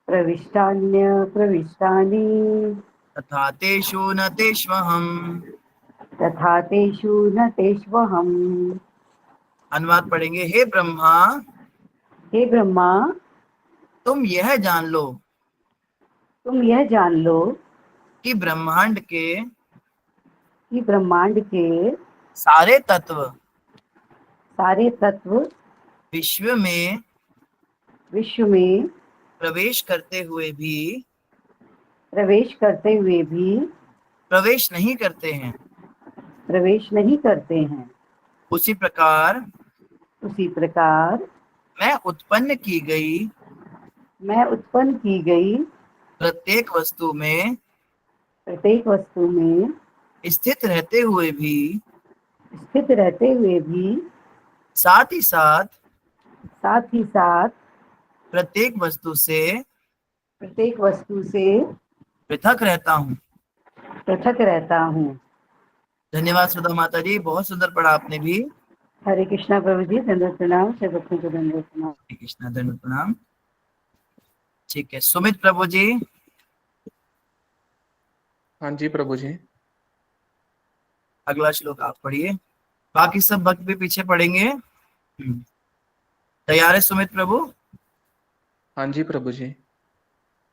प्रविष्टान्यप्रविष्टानि तथा तेषु न तेष्वहम्। तथा तेषु न तेष्वहम्। अनुवाद पढ़ेंगे। हे ब्रह्मा, हे ब्रह्मा, तुम यह जान लो तुम यह जान लो कि ब्रह्मांड के कि ब्रह्मांड के सारे तत्व सारे तत्व विश्व में विश्व में प्रवेश करते हुए भी प्रवेश नहीं करते हैं। उसी प्रकार मैं उत्पन्न की गई प्रत्येक वस्तु में स्थित रहते हुए भी साथ ही साथ प्रत्येक वस्तु से पृथक रहता हूँ। धन्यवाद सुधा माता जी, बहुत सुंदर पढ़ा आपने भी। हरे कृष्णा प्रभु जी, दंडवत प्रणाम। सब भक्तों को दंडवत प्रणाम। हरे कृष्णा, दंडवत प्रणाम। ठीक है, सुमित प्रभु जी। हाँ जी प्रभु जी। अगला श्लोक आप पढ़िए, बाकी सब भक्त भी पीछे पढ़ेंगे। तैयार है सुमित प्रभु? हाँ जी प्रभु जी।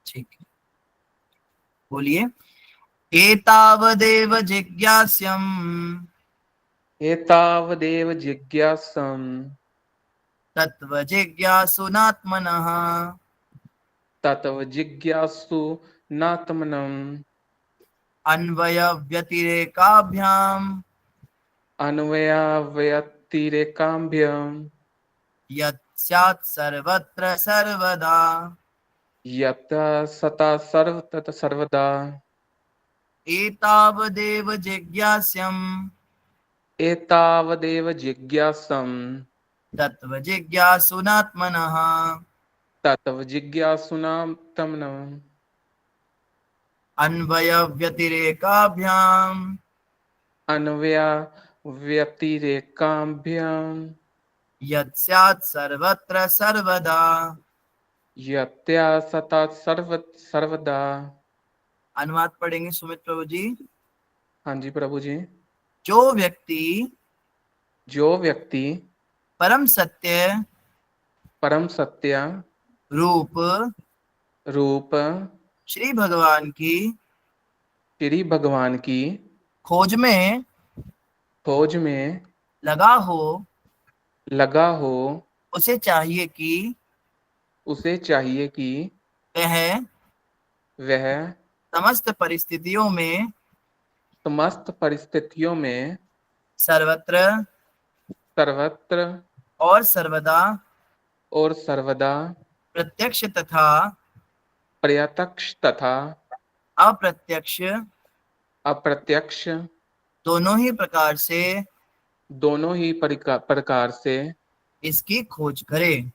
ठीक है, बोलिए। एतावदेव जिज्ञास्यम् एतावदेव जिज्ञासं तत्त्वजिज्ञासुनात्मनः ततव जिज्ञासु नात्मनम् अन्वयव्यतिरेकाभ्याम् अन्वयावयतिरेकाभ्याम् यत् स्यात् सर्वत्र सर्वदा। यथा सता सर्वतः सर्वदा। एतावदेव जिज्ञास्यम् एतावदेव जिज्ञासं तत्त्वजिज्ञासुनात्मनः ततव जिज्ञासुनात्मनम् अन्वयव्यतिरेकाभ्याम् अन्वयावयतिरेकाभ्याम् यत् स्यात् सर्वत्र सर्वदा। यत्या सता सर्वदा। अनुवाद पढ़ेंगे सुमित प्रभु जी। हाँ जी प्रभु जी। जो व्यक्ति परम सत्य रूप श्री भगवान की खोज में लगा हो उसे चाहिए कि वह समस्त परिस्थितियों में सर्वत्र और सर्वदा प्रत्यक्ष तथा अप्रत्यक्ष दोनों ही प्रकार से इसकी खोज करे।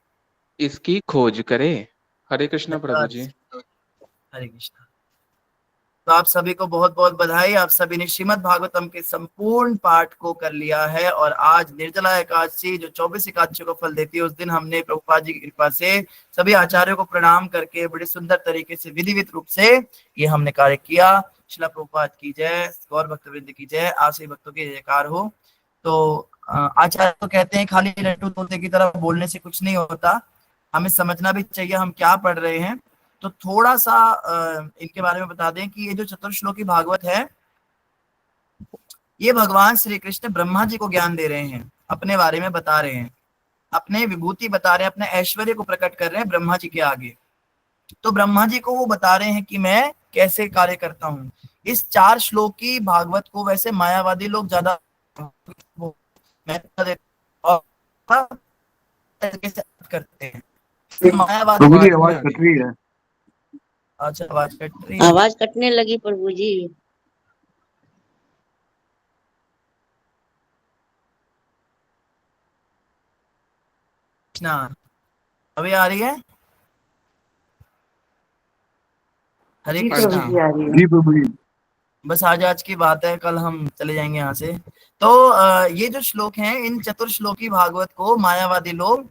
हरे कृष्णा प्रभु जी। हरे कृष्णा। तो आप सभी को बहुत बहुत बधाई। आप सभी ने श्रीमद् भागवतम के संपूर्ण पाठ को कर लिया है और आज निर्जला एकादशी जो 24 एकादशी को फल देती है, उस दिन हमने प्रभुपाद जी की कृपा से सभी आचार्यों को प्रणाम करके बड़े सुंदर तरीके से विधिवत रूप से ये हमने कार्य किया। श्रील प्रभुपाद की जय, गौर भक्तवृंद की जय, आसई भक्तों की जयकार हो। तो आचार्य तो कहते हैं खाली लट्टू तोते की तरह बोलने से कुछ नहीं होता, हमें समझना भी चाहिए हम क्या पढ़ रहे हैं। तो थोड़ा सा इनके बारे में बता दें कि ये जो चतुर्श्लोकी भागवत है, ये भगवान श्री कृष्ण ब्रह्मा जी को ज्ञान दे रहे हैं, अपने बारे में बता रहे हैं, अपने विभूति बता रहे हैं, अपने ऐश्वर्य को प्रकट कर रहे हैं ब्रह्मा जी के आगे। तो ब्रह्मा जी को वो बता रहे हैं कि मैं कैसे कार्य करता हूँ। इस 4 श्लोकी भागवत को वैसे मायावादी लोग ज्यादा और करते हैं। मायावादी आवाज कट रही है। अच्छा, आवाज कट रही है। आवाज कटने लगी प्रभु जी। कृष्णा। अभी आ रही है? हरे जी कृष्णा। प्रभु जी आ रही है। जी प्रभु जी। बस आज की बात है, कल हम चले जाएंगे यहाँ से। तो ये जो श्लोक हैं, इन चतुर्श्लोकी भागवत को मायावादी लोग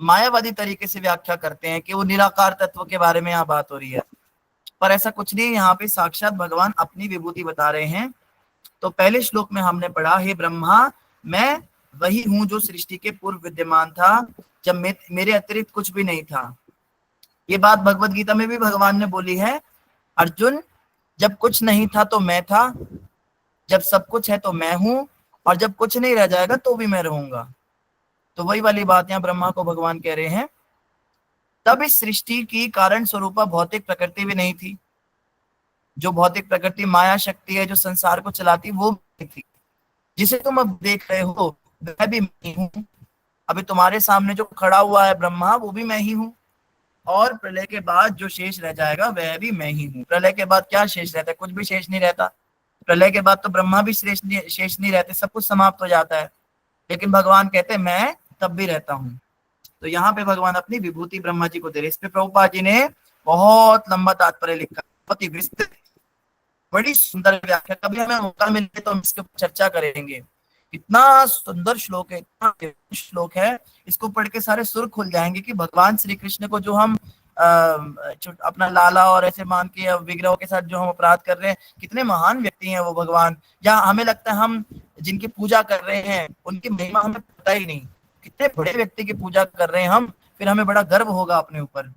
मायावादी तरीके से व्याख्या करते हैं कि वो निराकार तत्व के बारे में यहाँ बात हो रही है, पर ऐसा कुछ नहीं। यहाँ पे साक्षात भगवान अपनी विभूति बता रहे हैं। तो पहले श्लोक में हमने पढ़ा, हे ब्रह्मा, मैं वही हूं जो सृष्टि के पूर्व विद्यमान था, जब मेरे अतिरिक्त कुछ भी नहीं था। ये बात भगवत गीता में भी भगवान ने बोली है, अर्जुन जब कुछ नहीं था तो मैं था, जब सब कुछ है तो मैं हूं, और जब कुछ नहीं रह जाएगा तो भी मैं रहूंगा। तो वही वाली बात यहाँ ब्रह्मा को भगवान कह रहे हैं। तब इस सृष्टि की कारण स्वरूपा भौतिक प्रकृति भी नहीं थी। जो भौतिक प्रकृति माया शक्ति है जो संसार को चलाती, वो भी थी। जिसे तुम अब देख रहे हो वह भी मैं ही हूँ। अभी तुम्हारे सामने जो खड़ा हुआ है ब्रह्मा, वो भी मैं ही हूँ। और प्रलय के बाद जो शेष रह जाएगा वह भी मैं ही हूँ। प्रलय के बाद क्या शेष रहता है? कुछ भी शेष नहीं रहता। प्रलय के बाद तो ब्रह्मा भी शेष नहीं रहते, सब कुछ समाप्त हो जाता है। लेकिन भगवान कहते हैं मैं तब भी रहता हूँ। तो यहाँ पे भगवान अपनी विभूति ब्रह्मा जी को दे रहे। इस पे प्रभुपाद जी ने बहुत लंबा तात्पर्य लिखा, बहुत ही विस्तृत, बड़ी सुंदर व्याख्या। कभी हमें मौका मिले तो हम इसके ऊपर चर्चा करेंगे। इतना सुंदर श्लोक है, इतना श्लोक है, इसको पढ़ के सारे सुर खुल जाएंगे कि भगवान श्री कृष्ण को जो हम अपना लाला और ऐसे मान के विग्रहों के साथ जो हम अपराध कर रहे हैं, कितने महान व्यक्ति हैं वो भगवान। या हमें लगता है हम जिनकी पूजा कर रहे हैं उनकी महिमा हमें पता ही नहीं, कितने बड़े व्यक्ति की पूजा कर रहे हैं हम, फिर हमें बड़ा गर्व होगा अपने ऊपर।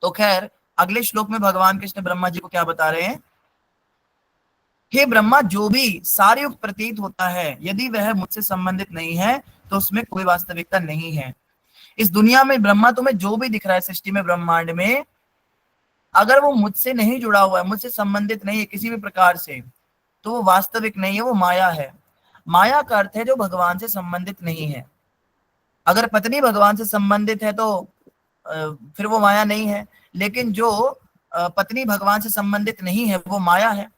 तो खैर, अगले श्लोक में भगवान कृष्ण ब्रह्मा जी को क्या बता रहे हैं? हे ब्रह्मा, जो भी सारे युक्त प्रतीत होता है, यदि वह मुझसे संबंधित नहीं है तो उसमें कोई वास्तविकता नहीं है। इस दुनिया में ब्रह्मा तुम्हें जो भी दिख रहा है सृष्टि में, ब्रह्मांड में, अगर वो मुझसे नहीं जुड़ा हुआ है, मुझसे संबंधित नहीं है किसी भी प्रकार से, तो वो वास्तविक नहीं है, वो माया है। माया का अर्थ है जो भगवान से संबंधित नहीं है। अगर पत्नी भगवान से संबंधित है तो फिर वो माया नहीं है। लेकिन जो पत्नी भगवान से संबंधित नहीं है वो माया है।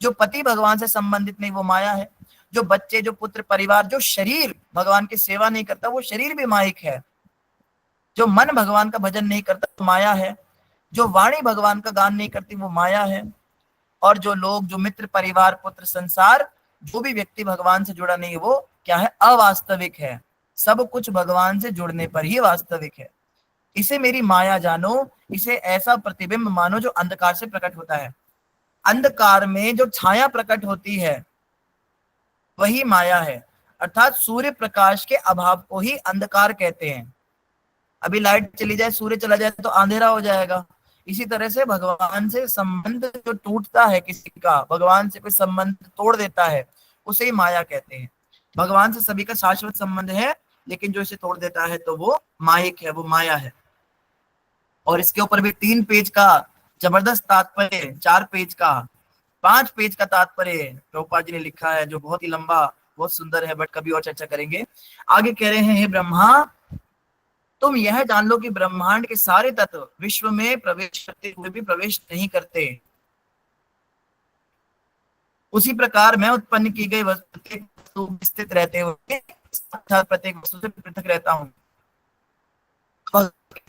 जो पति भगवान से संबंधित नहीं वो माया है। जो बच्चे, जो पुत्र, परिवार, जो शरीर भगवान की सेवा नहीं करता वो शरीर भी मायिक है। जो मन भगवान का भजन नहीं करता वो माया है। जो वाणी भगवान का गान नहीं करती वो माया है। और जो लोग, जो मित्र, परिवार, पुत्र, संसार, जो भी व्यक्ति भगवान से जुड़ा नहीं है वो क्या है? अवास्तविक है। सब कुछ भगवान से जुड़ने पर ही वास्तविक है। इसे मेरी माया जानो, इसे ऐसा प्रतिबिंब मानो जो अंधकार से प्रकट होता है। अंधकार में जो छाया प्रकट होती है वही माया है। अर्थात सूर्य प्रकाश के अभाव को ही अंधकार कहते हैं। अभी लाइट चली जाए, सूर्य चला जाए तो अंधेरा हो जाएगा। इसी तरह से भगवान से संबंध जो टूटता है किसी का, भगवान से कोई संबंध तोड़ देता है, उसे ही माया कहते हैं। भगवान से सभी का शाश्वत संबंध है, लेकिन जो इसे तोड़ देता है तो वो मायिक है, वो माया है। और इसके ऊपर भी 3 पेज का जबरदस्त तात्पर्य, 4 पेज का, 5 पेज का तात्पर्य प्रभुपाद जी ने लिखा है, जो बहुत ही लंबा, बहुत सुंदर है, बट कभी और चर्चा करेंगे। आगे कह रहे हैं, हे ब्रह्मा, तुम यह जान लो कि ब्रह्मांड के सारे तत्व विश्व में प्रवेश करते हुए भी प्रवेश नहीं करते। उसी प्रकार मैं उत्पन्न की गई प्रत्येक वस्तु स्थित रहते हुए प्रत्येक वस्तु से पृथक रहता हूँ।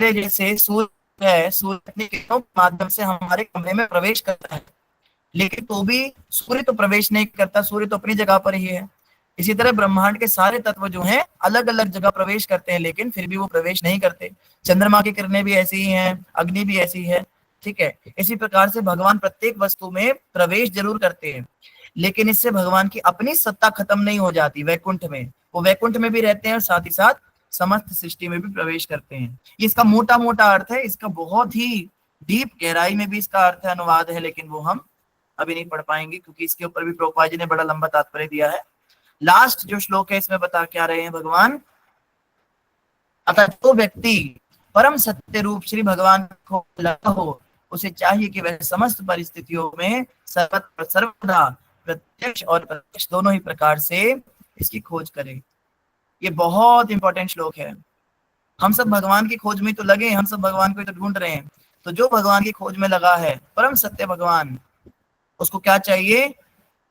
जैसे सूर्य है, सूर्य अपनी किरणों के माध्यम से हमारे कमरे में प्रवेश करता है, लेकिन तो भी सूर्य तो प्रवेश नहीं करता, सूर्य तो अपनी जगह पर ही है। इसी तरह ब्रह्मांड के सारे तत्व जो हैं अलग अलग जगह प्रवेश करते हैं, लेकिन फिर भी वो प्रवेश नहीं करते। चंद्रमा की किरणें भी ऐसी ही हैं, अग्नि भी ऐसी है, ठीक है। इसी प्रकार से भगवान प्रत्येक वस्तु में प्रवेश जरूर करते हैं, लेकिन इससे भगवान की अपनी सत्ता खत्म नहीं हो जाती। वैकुंठ में वो वैकुंठ में भी रहते हैं और साथ ही साथ समस्त सृष्टि में भी प्रवेश करते हैं। ये इसका मोटा मोटा अर्थ है। इसका बहुत ही डीप गहराई में भी इसका अर्थ है, अनुवाद है, लेकिन वो हम अभी नहीं पढ़ पाएंगे क्योंकि इसके ऊपर भी प्रभुपाद जी ने बड़ा लंबा तात्पर्य दिया है। लास्ट जो श्लोक है इसमें बता क्या रहे हैं भगवान, अतः जो व्यक्ति परम सत्य रूप श्री भगवान को लगा हो, उसे चाहिए कि वह समस्त परिस्थितियों में सर्वदा प्रत्यक्ष और प्रत्यक्ष दोनों ही प्रकार से इसकी खोज करे। ये बहुत इंपॉर्टेंट श्लोक है। हम सब भगवान की खोज में तो लगे, हम सब भगवान को तो ढूंढ रहे हैं। तो जो भगवान की खोज में लगा है, परम सत्य भगवान, उसको क्या चाहिए?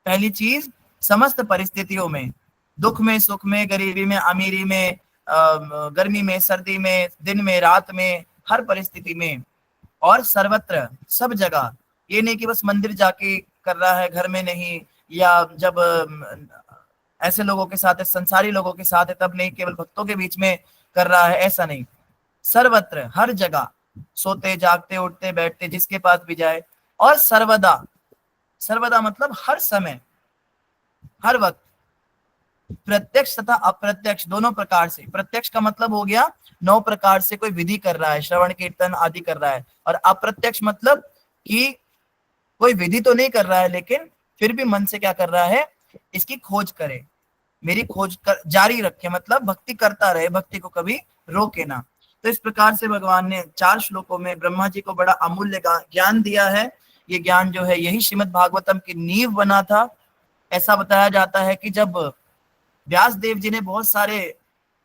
पहली चीज, समस्त परिस्थितियों में, दुख में, सुख में, गरीबी में, अमीरी में, गर्मी में, सर्दी में, दिन में, रात में, हर परिस्थिति में और सर्वत्र, सब जगह। ये नहीं कि बस मंदिर जाके कर रहा है, घर में नहीं, या जब ऐसे लोगों के साथ है, संसारी लोगों के साथ है तब नहीं, केवल भक्तों के बीच में कर रहा है, ऐसा नहीं। सर्वत्र, हर जगह, सोते जागते उठते बैठते जिसके पास भी जाए। और सर्वदा, सर्वदा मतलब हर समय, हर वक्त। प्रत्यक्ष तथा अप्रत्यक्ष दोनों प्रकार से। प्रत्यक्ष का मतलब हो गया 9 प्रकार से कोई विधि कर रहा है, श्रवण कीर्तन आदि कर रहा है। और अप्रत्यक्ष मतलब कि कोई विधि तो नहीं कर रहा है लेकिन फिर भी मन से क्या कर रहा है, इसकी खोज करे, मेरी खोज जारी रखे, मतलब भक्ति करता रहे, भक्ति को कभी रोके ना। तो इस प्रकार से भगवान ने 4 श्लोकों में ब्रह्मा जी को बड़ा अमूल्य ज्ञान दिया है। ये ज्ञान जो है यही श्रीमद् भागवतम की नींव बना था। ऐसा बताया जाता है कि जब व्यास देव जी ने बहुत सारे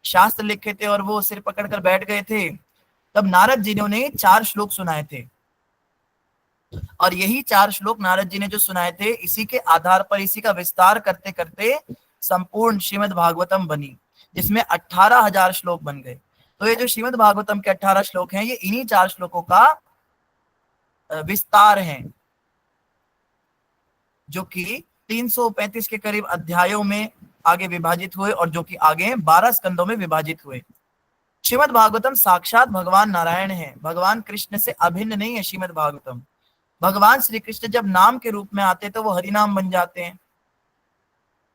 शास्त्र लिखे थे और वो सिर पकड़कर बैठ गए थे, तब नारद जी ने उन्हें 4 श्लोक सुनाए थे। और यही 4 श्लोक नारद जी ने जो सुनाए थे, इसी के आधार पर, इसी का विस्तार करते करते संपूर्ण श्रीमद् भागवतम बनी, जिसमें 18,000 श्लोक बन गए। तो ये जो श्रीमद् भागवतम के 18 श्लोक हैं, ये इन्हीं 4 श्लोकों का विस्तार है, जो कि 335 के करीब अध्यायों में आगे विभाजित हुए और जो कि आगे 12 स्कंदों में विभाजित हुए। श्रीमद् भागवतम साक्षात भगवान नारायण है, भगवान कृष्ण से अभिन्न नहीं है श्रीमद् भागवतम। भगवान श्री कृष्ण जब नाम के रूप में आते तो वो हरि नाम बन जाते हैं,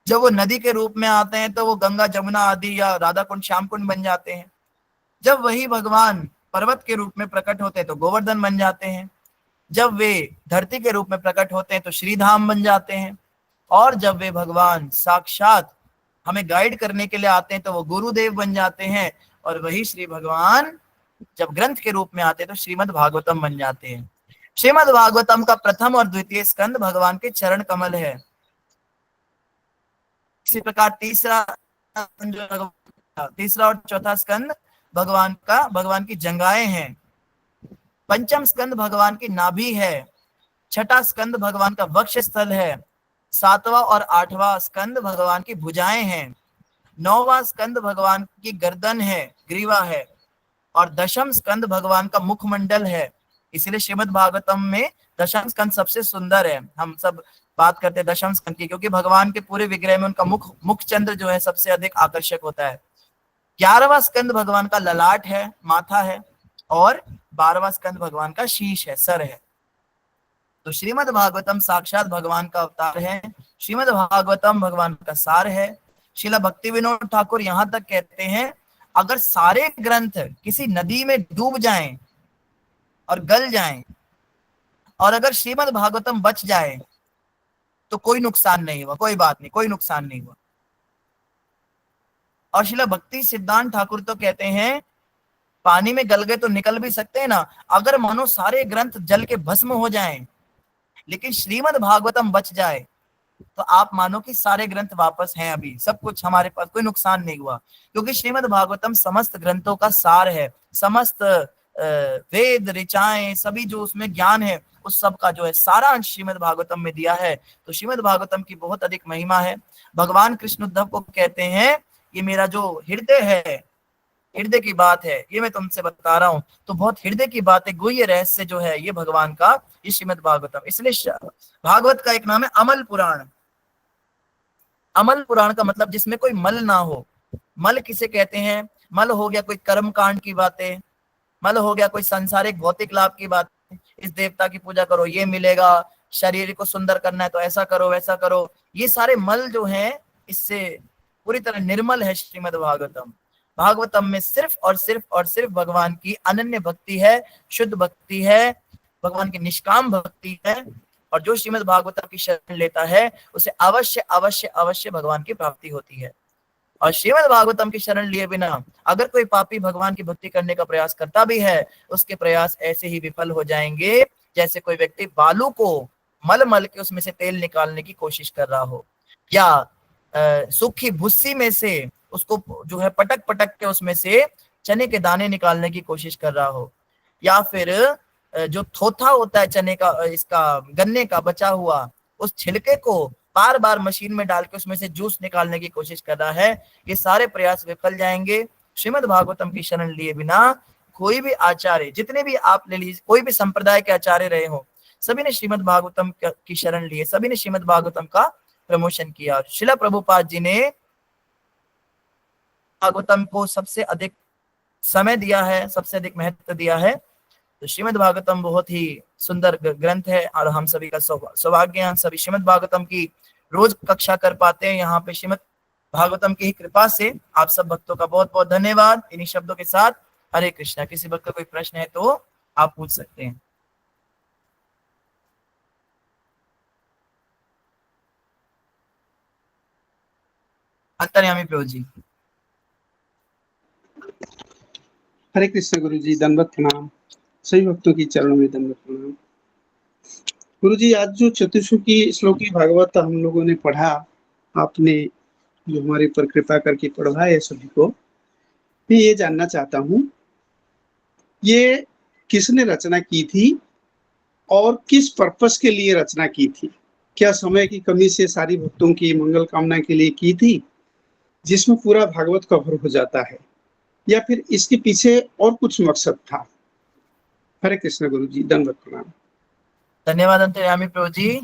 जब वो नदी के रूप में आते हैं तो वो गंगा जमुना आदि या राधा कुंड श्याम कुंड बन जाते हैं, जब वही भगवान पर्वत के रूप में प्रकट होते हैं तो गोवर्धन बन जाते हैं, जब वे धरती के रूप में प्रकट होते हैं तो श्रीधाम बन जाते हैं, और जब वे भगवान साक्षात हमें गाइड करने के लिए आते हैं तो वो गुरुदेव बन जाते हैं, और वही श्री भगवान जब ग्रंथ के रूप में आते हैं तो श्रीमद् भागवतम बन जाते हैं। श्रीमद् भागवतम का प्रथम और द्वितीय स्कंद भगवान के चरण कमल है। इसी प्रकार तीसरा और चौथा स्कंद भगवान की जंगाएं हैं। पंचम स्कंद भगवान की नाभि है। छठा स्कंद भगवान का वक्ष स्थल है। 7वां और 8वां स्कंद भगवान की भुजाएं हैं। 9वां स्कंद भगवान की गर्दन है, ग्रीवा है, और 10म स्कंद भगवान का मुखमंडल है। इसलिए श्रीमद् भागवतम में 10म स्कंद सबसे सुंदर है। हम सब बात करते हैं 10म स्कंद की, क्योंकि भगवान के पूरे विग्रह में उनका मुख चंद्र जो है सबसे अधिक आकर्षक होता है। 11वां स्कंद भगवान का ललाट है, माथा है, और 12वां स्कंद भगवान का शीश है, सर है। तो श्रीमद् भागवतम साक्षात भगवान का अवतार है। श्रीमद् भागवतम भगवान का सार है। श्रीला भक्ति विनोद ठाकुर यहाँ तक कहते हैं, अगर सारे ग्रंथ किसी नदी में डूब जाएं और गल जाएं, और अगर श्रीमद् भागवतम बच जाए तो कोई नुकसान नहीं हुआ, कोई बात नहीं, कोई नुकसान नहीं हुआ। और श्रीला भक्ति सिद्धांत ठाकुर तो कहते हैं, पानी में गल गए तो निकल भी सकते हैं ना। अगर मानो सारे ग्रंथ जल के भस्म हो जाएं लेकिन श्रीमद् भागवतम बच जाए तो आप मानो कि सारे ग्रंथ वापस हैं, अभी सब कुछ हमारे पास, कोई नुकसान नहीं हुआ। क्योंकि श्रीमद् भागवतम समस्त ग्रंथों का सार है। समस्त वेद ऋचाएं, सभी जो उसमें ज्ञान है, उस सब का जो है सारा अंश श्रीमद् भागवतम में दिया है। तो श्रीमद् भागवतम की बहुत अधिक महिमा है। भगवान कृष्ण उद्धव को कहते हैं, ये मेरा जो हृदय है, हृदय की बात है, ये मैं तुमसे बता रहा हूँ, तो बहुत हृदय की बात है, गुह्य रहस्य जो है ये भगवान का, ये श्रीमद् भागवतम। इसलिए भागवत का एक नाम है अमल पुराण। अमल पुराण का मतलब जिसमें कोई मल ना हो। मल किसे कहते हैं? मल हो गया कोई कर्म कांड की बातें, मल हो गया कोई सांसारिक भौतिक लाभ की बात, इस देवता की पूजा करो ये मिलेगा, शरीर को सुंदर करना है तो ऐसा करो वैसा करो, ये सारे मल जो हैं इससे पूरी तरह निर्मल है श्रीमद् भागवतम। भागवतम में सिर्फ और सिर्फ भगवान की अनन्य भक्ति है, शुद्ध भक्ति है, भगवान की निष्काम भक्ति है। और जो श्रीमद् भागवतम की शरण लेता है उसे अवश्य अवश्य अवश्य भगवान की प्राप्ति होती है। और श्रीमद् भागवतम की शरण लिए बिना अगर कोई पापी भगवान की भक्ति करने का प्रयास करता भी है, उसके प्रयास ऐसे ही विफल हो जाएंगे जैसे कोई व्यक्ति बालू को मल मल के उसमें से तेल निकालने की कोशिश कर रहा हो, या सूखी भुस्सी में से उसको जो है पटक पटक के उसमें से चने के दाने निकालने की कोशिश कर रहा हो, या फिर जो थोथा होता है चने का, इसका गन्ने का बचा हुआ, उस छिलके को बार बार मशीन में डाल के उसमें से जूस निकालने की कोशिश कर रहा है। ये सारे प्रयास विफल जाएंगे। श्रीमद् भागवतम की शरण लिए बिना कोई भी आचार्य, जितने भी आप ले लीजिए, कोई भी संप्रदाय के आचार्य रहे हो, सभी ने श्रीमद् भागवतम की शरण लिए, सभी ने श्रीमद् भागवतम का प्रमोशन किया। शिला प्रभुपाद जी ने भागवतम को सबसे अधिक समय दिया है, सबसे अधिक महत्व दिया है। तो श्रीमद् भागवतम बहुत ही सुंदर ग्रंथ है और हम सभी का सौभाग्य है, सभी श्रीमद् भागवतम की रोज कक्षा कर पाते हैं यहाँ पे। श्रीमद् भागवतम की कृपा से आप सब भक्तों का बहुत बहुत धन्यवाद। इन्हीं शब्दों के साथ हरे कृष्णा। किसी भक्त का कोई प्रश्न है तो आप पूछ सकते हैं। अंतर्यामी प्रभु जी। हरे कृष्ण गुरु जी, दंडवत प्रणाम। सभी भक्तों की चरणों में दंडवत प्रणाम। गुरु जी, आज जो चतुर्श्लोकी श्लोकी भागवत हम लोगों ने पढ़ा, आपने जो हमारे ऊपर कृपा करके पढ़वाया सभी को, मैं ये जानना चाहता हूँ, ये किसने रचना की थी और किस पर्पस के लिए रचना की थी? क्या समय की कमी से सारी भक्तों की मंगल कामना के लिए की थी, जिसमें पूरा भागवत कवर हो जाता है, या फिर इसके पीछे और कुछ मकसद था? हरे कृष्ण गुरु जी, दंडवत प्रणाम। धन्यवाद अंतर्यामी प्रभु जी।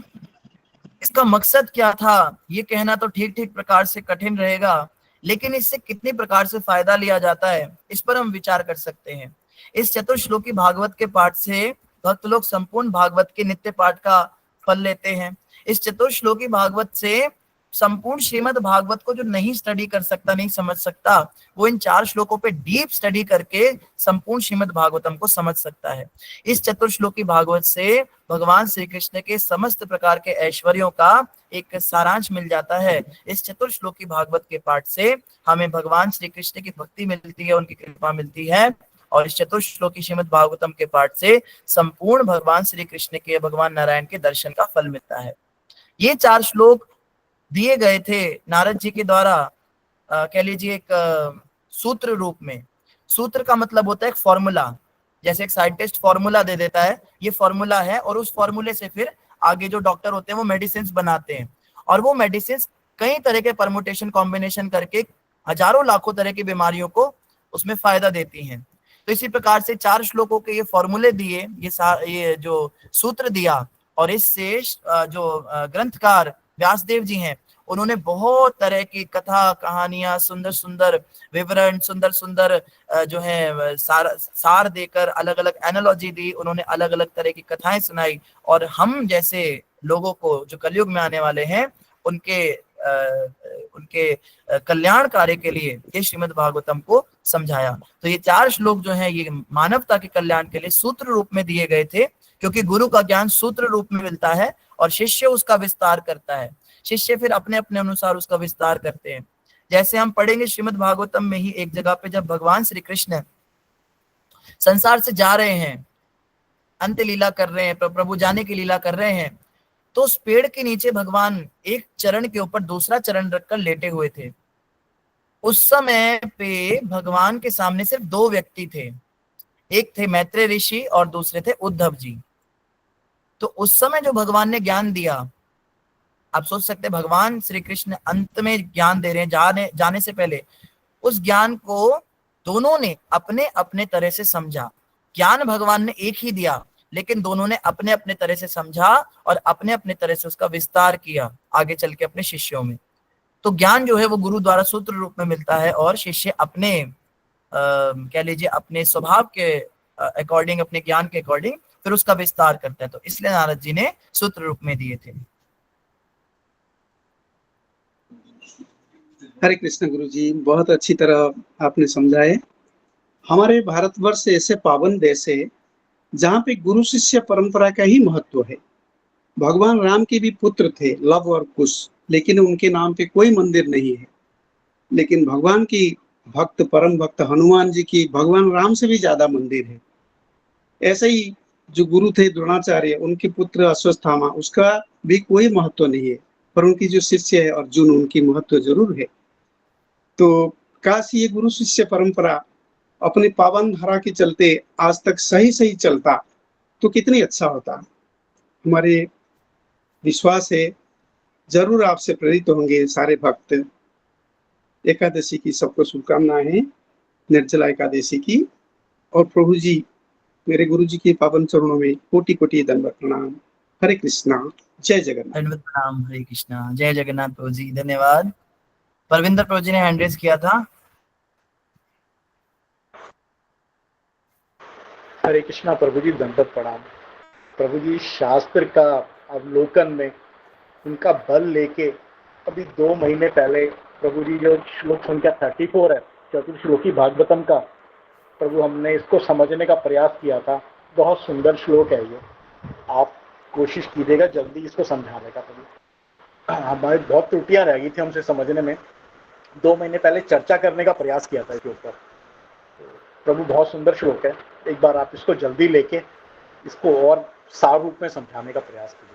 इसका मकसद क्या था ये कहना तो ठीक ठीक प्रकार से कठिन रहेगा, लेकिन इससे कितनी प्रकार से फायदा लिया जाता है इस पर हम विचार कर सकते हैं। इस चतुर्श्लोकी भागवत के पाठ से भक्त लोग संपूर्ण भागवत के नित्य पाठ का फल लेते हैं। इस चतुर्श्लोकी भागवत से संपूर्ण श्रीमद् भागवत को जो नहीं स्टडी कर सकता, नहीं समझ सकता, वो इन 4 श्लोकों पे डीप स्टडी करके संपूर्ण श्रीमद् भागवतम को समझ सकता है। इस चतुर्श्लोकी भागवत से भगवान श्री कृष्ण के समस्त प्रकार के ऐश्वर्यों का एक सारांश मिल जाता है। इस चतुर्श्लोकी भागवत के पाठ से हमें भगवान श्री कृष्ण की भक्ति मिलती है, उनकी कृपा मिलती है, और इस चतुर्श्लोकी श्रीमद् भागवतम के पाठ से संपूर्ण भगवान श्री कृष्ण के, भगवान नारायण के दर्शन का फल मिलता है। ये 4 श्लोक दिए गए थे नारद जी के द्वारा, कह लीजिए एक सूत्र रूप में। सूत्र का मतलब होता है एक फॉर्मूला, जैसे एक साइंटिस्ट फॉर्मूला दे देता है, ये फॉर्मूला है, और उस फॉर्मूले से फिर आगे जो डॉक्टर होते हैं वो मेडिसिन बनाते हैं, और वो मेडिसिन कई तरह के परमुटेशन कॉम्बिनेशन करके हजारों लाखों तरह की बीमारियों को उसमें फायदा देती हैं। तो इसी प्रकार से 4 श्लोकों के ये फॉर्मूले दिए, ये जो सूत्र दिया, और इससे जो ग्रंथकार व्यासदेव जी हैं, उन्होंने बहुत तरह की कथा कहानियां, सुंदर सुंदर विवरण, सुंदर सुंदर जो है सार देकर अलग अलग एनालॉजी दी, उन्होंने अलग अलग तरह की कथाएं सुनाई, और हम जैसे लोगों को जो कलयुग में आने वाले हैं उनके कल्याण कार्य के लिए ये श्रीमद् भागवतम को समझाया। तो ये 4 श्लोक जो हैं ये मानवता के कल्याण के लिए सूत्र रूप में दिए गए थे, क्योंकि गुरु का ज्ञान सूत्र रूप में मिलता है और शिष्य उसका विस्तार करता है। शिष्य फिर अपने अपने अनुसार उसका विस्तार करते हैं। जैसे हम पढ़ेंगे श्रीमद् भागवतम में ही एक जगह पे, जब भगवान श्री कृष्ण संसार से जा रहे हैं, अंत लीला कर रहे हैं, प्रभु जाने की लीला कर रहे हैं, तो उस पेड़ के नीचे भगवान एक चरण के ऊपर दूसरा चरण रखकर लेटे हुए थे। उस समय पे भगवान के सामने सिर्फ 2 व्यक्ति थे, एक थे मैत्रेय ऋषि और दूसरे थे उद्धव जी। तो उस समय जो भगवान ने ज्ञान दिया, आप सोच सकते हैं भगवान श्री कृष्ण अंत में ज्ञान दे रहे हैं, जाने से पहले उस ज्ञान को दोनों ने अपने अपने तरह से समझा। ज्ञान भगवान ने एक ही दिया, लेकिन दोनों ने अपने अपने तरह से समझा और अपने अपने तरह से उसका विस्तार किया आगे चल के अपने शिष्यों में। तो ज्ञान जो है वो गुरु द्वारा सूत्र रूप में मिलता है, और शिष्य अपने कह लीजिए अपने स्वभाव के अकॉर्डिंग, अपने ज्ञान के अकॉर्डिंग फिर उसका विस्तार करता है। तो इसलिए नारद जी ने सूत्र रूप में दिए थे। हरे कृष्ण गुरु जी, बहुत अच्छी तरह आपने समझाए। हमारे भारतवर्ष ऐसे पावन देश है जहाँ पे गुरु शिष्य परंपरा का ही महत्व है। भगवान राम के भी पुत्र थे, लव और कुश, लेकिन उनके नाम पे कोई मंदिर नहीं है। लेकिन भगवान की भक्त, परम भक्त हनुमान जी की भगवान राम से भी ज्यादा मंदिर है। ऐसे ही जो गुरु थे द्रोणाचार्य, उनके पुत्र अश्वत्थामा, उसका भी कोई महत्व नहीं है, पर उनकी जो शिष्य है अर्जुन, उनकी महत्व जरूर है। तो काश ये गुरु शिष्य परंपरा अपने पावन धारा के चलते आज तक सही सही चलता तो कितनी अच्छा होता। हमारे विश्वास है जरूर आपसे प्रेरित होंगे सारे भक्त। एकादशी की सबको शुभकामनाएं हैं। निर्जला एकादशी की। और प्रभु जी, मेरे गुरु जी के पावन चरणों में कोटि कोटि दंडवत प्रणाम। हरे कृष्णा, जय जगन्नाथ। दंडवत प्रणाम। हरे कृष्णा, जय जगन्नाथ प्रभु जी, धन्यवाद। परविंदर प्रभु जी ने हैंड रेज किया था। हरे कृष्णा प्रभु जी, दंडवत प्रणाम। प्रभु जी, शास्त्र का अवलोकन में उनका बल लेके अभी 2 महीने पहले प्रभु जी जो श्लोक संख्या 34 है चतुर्श्लोकी भागवतम का, प्रभु हमने इसको समझने का प्रयास किया था। बहुत सुंदर श्लोक है ये, आप कोशिश कीजिएगा जल्दी इसको समझाने का। प्रभु हमारी बहुत त्रुटियां रह गई थी हमसे समझने में, 2 महीने पहले चर्चा करने का प्रयास किया था इसके ऊपर। प्रभु बहुत सुंदर श्लोक है, एक बार आप इसको जल्दी लेके इसको और सार रूप में समझाने का प्रयास कीजिए।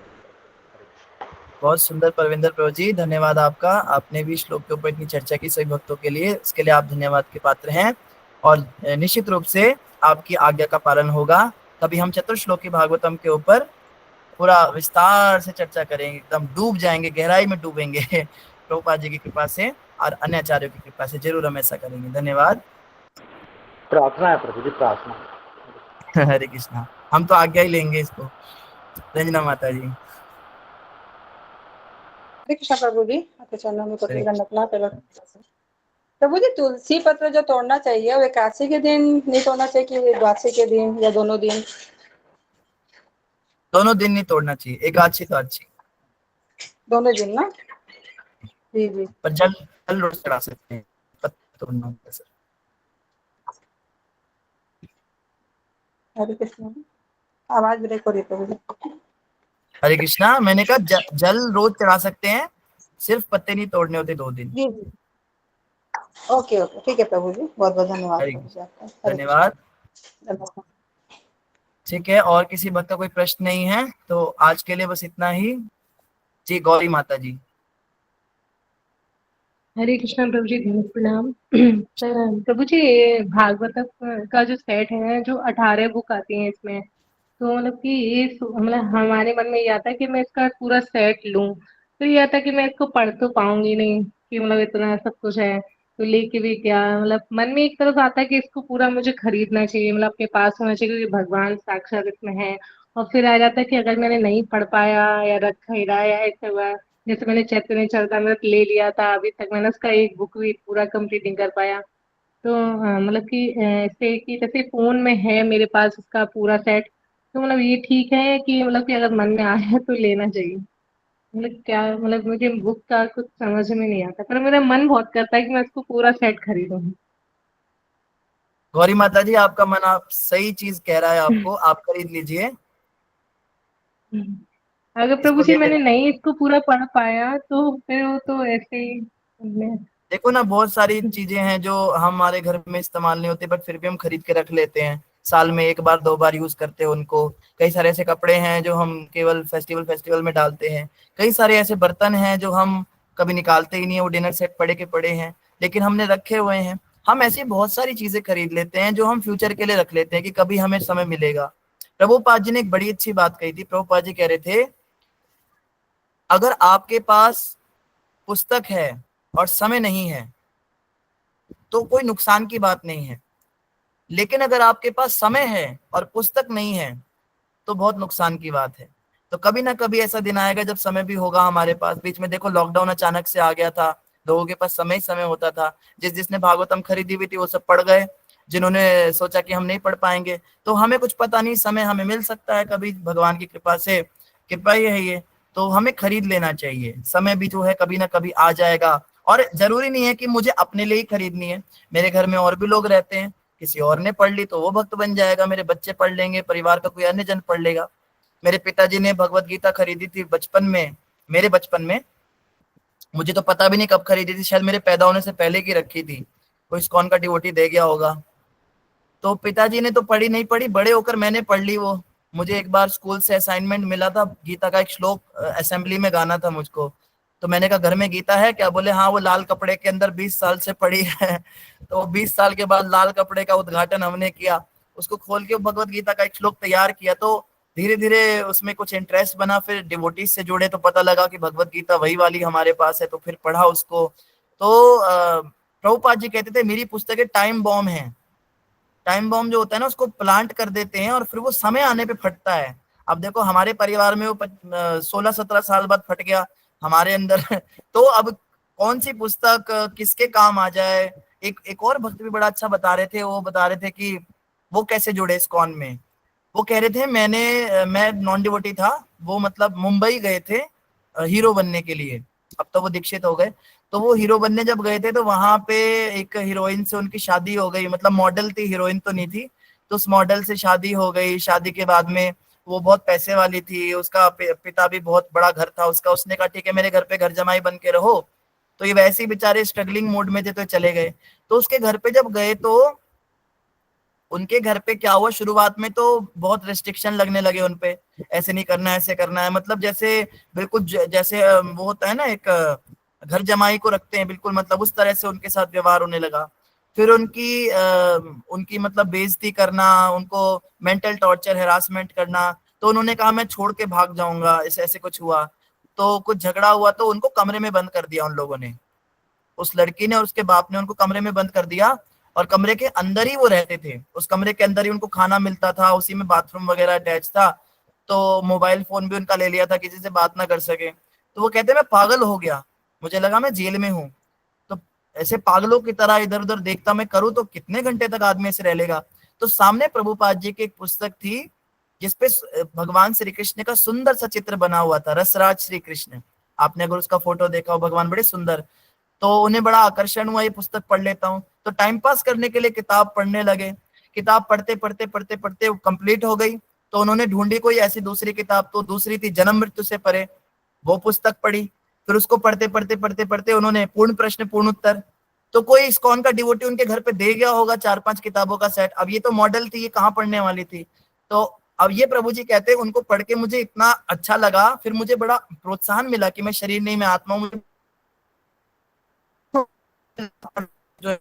बहुत सुंदर परविंदर प्रभु जी, धन्यवाद आपका। आपने भी श्लोक के ऊपर इतनी चर्चा की सभी भक्तों के लिए, इसके लिए आप धन्यवाद के पात्र हैं। और निश्चित रूप से आपकी आज्ञा का पालन होगा। तभी हम चतुर्श्लोकी भागवतम के ऊपर पूरा विस्तार से चर्चा करेंगे, एकदम डूब जाएंगे, गहराई में डूबेंगे प्रभुपाद जी की कृपा से और अन्य आचार्यों की कृपा से जरूर हम ऐसा करेंगे। धन्यवाद। प्रार्थना है प्रभु जी, प्रार्थना। हरे कृष्णा, हम तो आज्ञा ही लेंगे इसको। रंजना माता जी। हरे कृष्णा प्रभु जी, आपके चरणों में कोटि दंडवत प्रणाम। प्रभु जी, तुलसी पत्र जो तोड़ना चाहिए वो एकादशी के दिन नहीं तोड़ना चाहिए कि द्वादशी के दिन या दोनों दिन? दोनों दिन नहीं तोड़ना चाहिए, एकादशी तो अच्छी, दोनों दिन ना। जी जी। पर जल रोज चढ़ा सकते हैं, पत्थर तोड़ना होता है सर। हरे कृष्णा, आवाज ब्रेक हो रही है प्रभु जी। हरे कृष्णा, मैंने कहा जल रोज चढ़ा सकते हैं, सिर्फ पत्ते नहीं तोड़ने होते 2 दिन। जी जी, ओके ओके, ठीक है प्रभु जी, बहुत बहुत धन्यवाद हरे प्रभु जी आपका। हरे धन्यवाद। कृष्णा, धन्यवाद। ठीक है, और किसी भक्त का कोई प्रश्न नहीं है तो आज के लिए बस इतना ही। जी गौरी माता जी। हरे कृष्णा प्रभु जी, प्रणाम। सर प्रभु जी, ये भागवतम का जो सेट है, जो 18 बुक आती हैं इसमें, तो मतलब कि ये मतलब हमारे मन में ये आता है कि मैं इसका पूरा सेट लूं, तो ये आता है कि मैं इसको पढ़ तो पाऊंगी नहीं, कि मतलब इतना सब कुछ है तो लेके भी क्या, मतलब मन में एक तरफ आता है कि इसको पूरा मुझे खरीदना चाहिए, मतलब अपने पास होना चाहिए क्योंकि भगवान साक्षात इसमें है। और फिर आ जाता है कि अगर मैंने नहीं पढ़ पाया या रखा ही रहा या ऐसा हुआ, जैसे मैंने चैतन्य चरितमृत ले लिया था, अभी तक मैंने उसका एक बुक भी पूरा कंप्लीट नहीं कर पाया। तो मतलब कि इससे कि जैसे फोन में है मेरे पास उसका पूरा सेट, तो मतलब ये ठीक है कि मतलब कि अगर मन में आया तो लेना चाहिए? मतलब क्या, मतलब मुझे बुक का कुछ समझ में नहीं आता, पर मेरा मन बहुत करता है कि मैं उसको पूरा सेट खरीदूं। गौरी माता जी, आपका मन आप सही चीज कह रहा है, आपको आप खरीद लीजिए अगर प्रभु इसको, जी ले मैंने लेना। नहीं इसको पूरा पढ़ पाया तो फिर वो तो ऐसे ही देखो ना, बहुत सारी चीजें हैं जो हमारे घर में इस्तेमाल नहीं होती बट फिर भी हम खरीद के रख लेते हैं, साल में 1 बार 2 बार यूज करते हैं उनको। कई सारे ऐसे कपड़े हैं जो हम केवल फेस्टिवल में डालते हैं। कई सारे ऐसे बर्तन हैं जो हम कभी निकालते ही नहीं है, वो डिनर सेट पड़े के पड़े हैं लेकिन हमने रखे हुए हैं। हम ऐसी बहुत सारी चीजें खरीद लेते हैं जो हम फ्यूचर के लिए रख लेते हैं कि कभी हमें समय मिलेगा। प्रभुपाद जी ने एक बड़ी अच्छी बात कही थी। प्रभुपाद जी कह रहे थे, अगर आपके पास पुस्तक है और समय नहीं है तो कोई नुकसान की बात नहीं है, लेकिन अगर आपके पास समय है और पुस्तक नहीं है तो बहुत नुकसान की बात है। तो कभी ना कभी ऐसा दिन आएगा जब समय भी होगा हमारे पास। बीच में देखो लॉकडाउन अचानक से आ गया था, लोगों के पास समय ही समय होता था। जिसने भागवतम खरीदी हुई थी वो सब पढ़ गए, जिन्होंने सोचा कि हम नहीं पढ़ पाएंगे, तो हमें कुछ पता नहीं, समय हमें मिल सकता है कभी, भगवान की कृपा से। कृपा ही है ये, तो हमें खरीद लेना चाहिए। समय भी जो है कभी ना कभी आ जाएगा, और जरूरी नहीं है कि मुझे अपने लिए ही खरीदनी है। मेरे घर में और भी लोग रहते हैं, किसी और ने पढ़ ली तो वो भक्त बन जाएगा, मेरे बच्चे पढ़ लेंगे, परिवार का कोई अन्य जन पढ़ लेगा। मेरे पिताजी ने भगवत गीता खरीदी थी बचपन में, मेरे बचपन में, मुझे तो पता भी नहीं कब खरीदी थी, शायद मेरे पैदा होने से पहले की रखी थी, कोई इस्कॉन का डिवोटी दे गया होगा। तो पिताजी ने तो पढ़ी नहीं पढ़ी, बड़े होकर मैंने पढ़ ली वो। मुझे एक बार स्कूल से असाइनमेंट मिला था, गीता का एक श्लोक असेंबली में गाना था मुझको, तो मैंने कहा घर में गीता है क्या? बोले हाँ, वो लाल कपड़े के अंदर 20 साल से पड़ी है। तो 20 साल के बाद लाल कपड़े का उद्घाटन हमने किया, उसको खोल के भगवत गीता का एक श्लोक तैयार किया, तो धीरे धीरे उसमें कुछ इंटरेस्ट बना। फिर डिवोटीज से जुड़े तो पता लगा कि भगवत गीता वही वाली हमारे पास है, तो फिर पढ़ा उसको। तो प्रभुपाद जी कहते थे मेरी पुस्तकें टाइम बॉम्ब है। टाइम बॉम्ब जो होता है ना उसको प्लांट कर देते हैं और फिर वो समय आने पे फटता है। अब देखो हमारे परिवार में वो 16-17 साल बाद फट गया हमारे अंदर तो अब कौन सी पुस्तक किसके काम आ जाए। एक और भक्त भी बड़ा अच्छा बता रहे थे, वो बता रहे थे कि वो कैसे जुड़े इस्कॉन में। वो कह रहे थे मैं नॉन डिवोटी था, वो मतलब मुंबई गए थे हीरो बनने के लिए, अब तो वो दीक्षित हो गए। तो वो हीरो बनने जब गए थे तो वहां पे एक हीरोइन से उनकी शादी हो गई, मतलब मॉडल थी, हीरोइन तो नहीं थी। तो उस मॉडल से शादी हो गई। शादी के बाद में वो बहुत पैसे वाली थी, उसका पिता भी बहुत बड़ा घर था उसका। उसने कहा ठीक है मेरे घर पे घर जमाई बन के रहो। तो ये वैसे ही बेचारे स्ट्रगलिंग मोड में थे तो चले गए। तो उसके घर पे जब गए तो उनके घर पे क्या हुआ, शुरुआत में तो बहुत रेस्ट्रिक्शन लगने लगे उनपे, ऐसे नहीं करना है ऐसे करना है, मतलब जैसे बिल्कुल जैसे वो होता है ना एक घर जमाई को रखते हैं बिल्कुल, मतलब उस तरह से उनके साथ व्यवहार होने लगा। फिर उनकी मतलब बेइज्जती करना, उनको मेंटल टॉर्चर हैरासमेंट करना। तो उन्होंने कहा मैं छोड़ के भाग जाऊंगा, ऐसे ऐसे कुछ हुआ। तो कुछ झगड़ा हुआ तो उनको कमरे में बंद कर दिया उन लोगों ने, उस लड़की ने और उसके बाप ने उनको कमरे में बंद कर दिया। और कमरे के अंदर ही वो रहते थे, उस कमरे के अंदर ही उनको खाना मिलता था, उसी में बाथरूम वगैरह अटैच था। तो मोबाइल फोन भी उनका ले लिया था, किसी से बात ना कर सके। तो वो कहते मैं पागल हो गया, मुझे लगा मैं जेल में हूँ। तो ऐसे पागलों की तरह इधर उधर देखता मैं करूँ तो कितने घंटे तक आदमी ऐसे रह लेगा। तो सामने प्रभुपाद जी की एक पुस्तक थी जिसपे भगवान श्री कृष्ण का सुंदर सा चित्र बना हुआ था, रसराज श्री कृष्ण। आपने अगर उसका फोटो देखा हो, भगवान बड़े सुंदर। तो उन्हें बड़ा आकर्षण हुआ, ये पुस्तक पढ़ लेता हूँ। तो टाइम पास करने के लिए किताब पढ़ने लगे। किताब पढ़ते पढ़ते पढ़ते पढ़ते वो कंप्लीट हो गई। तो उन्होंने ढूंढी कोई ऐसी दूसरी किताब, तो दूसरी थी जन्म मृत्यु से परे, वो पुस्तक पढ़ी। फिर उसको पढ़ते पढ़ते पढ़ते पढ़ते उन्होंने पूर्ण प्रश्न पूर्ण उत्तर। तो कोई इस्कॉन का डिवोटी उनके घर पे दे गया होगा 4-5 किताबों का सेट। अब ये तो मॉडल थी, ये कहाँ पढ़ने वाली थी। तो अब ये प्रभु जी कहते हैं उनको पढ़ के मुझे इतना अच्छा लगा, फिर मुझे बड़ा प्रोत्साहन मिला कि मैं शरीर नहीं, मैं आत्मा हूँ। जो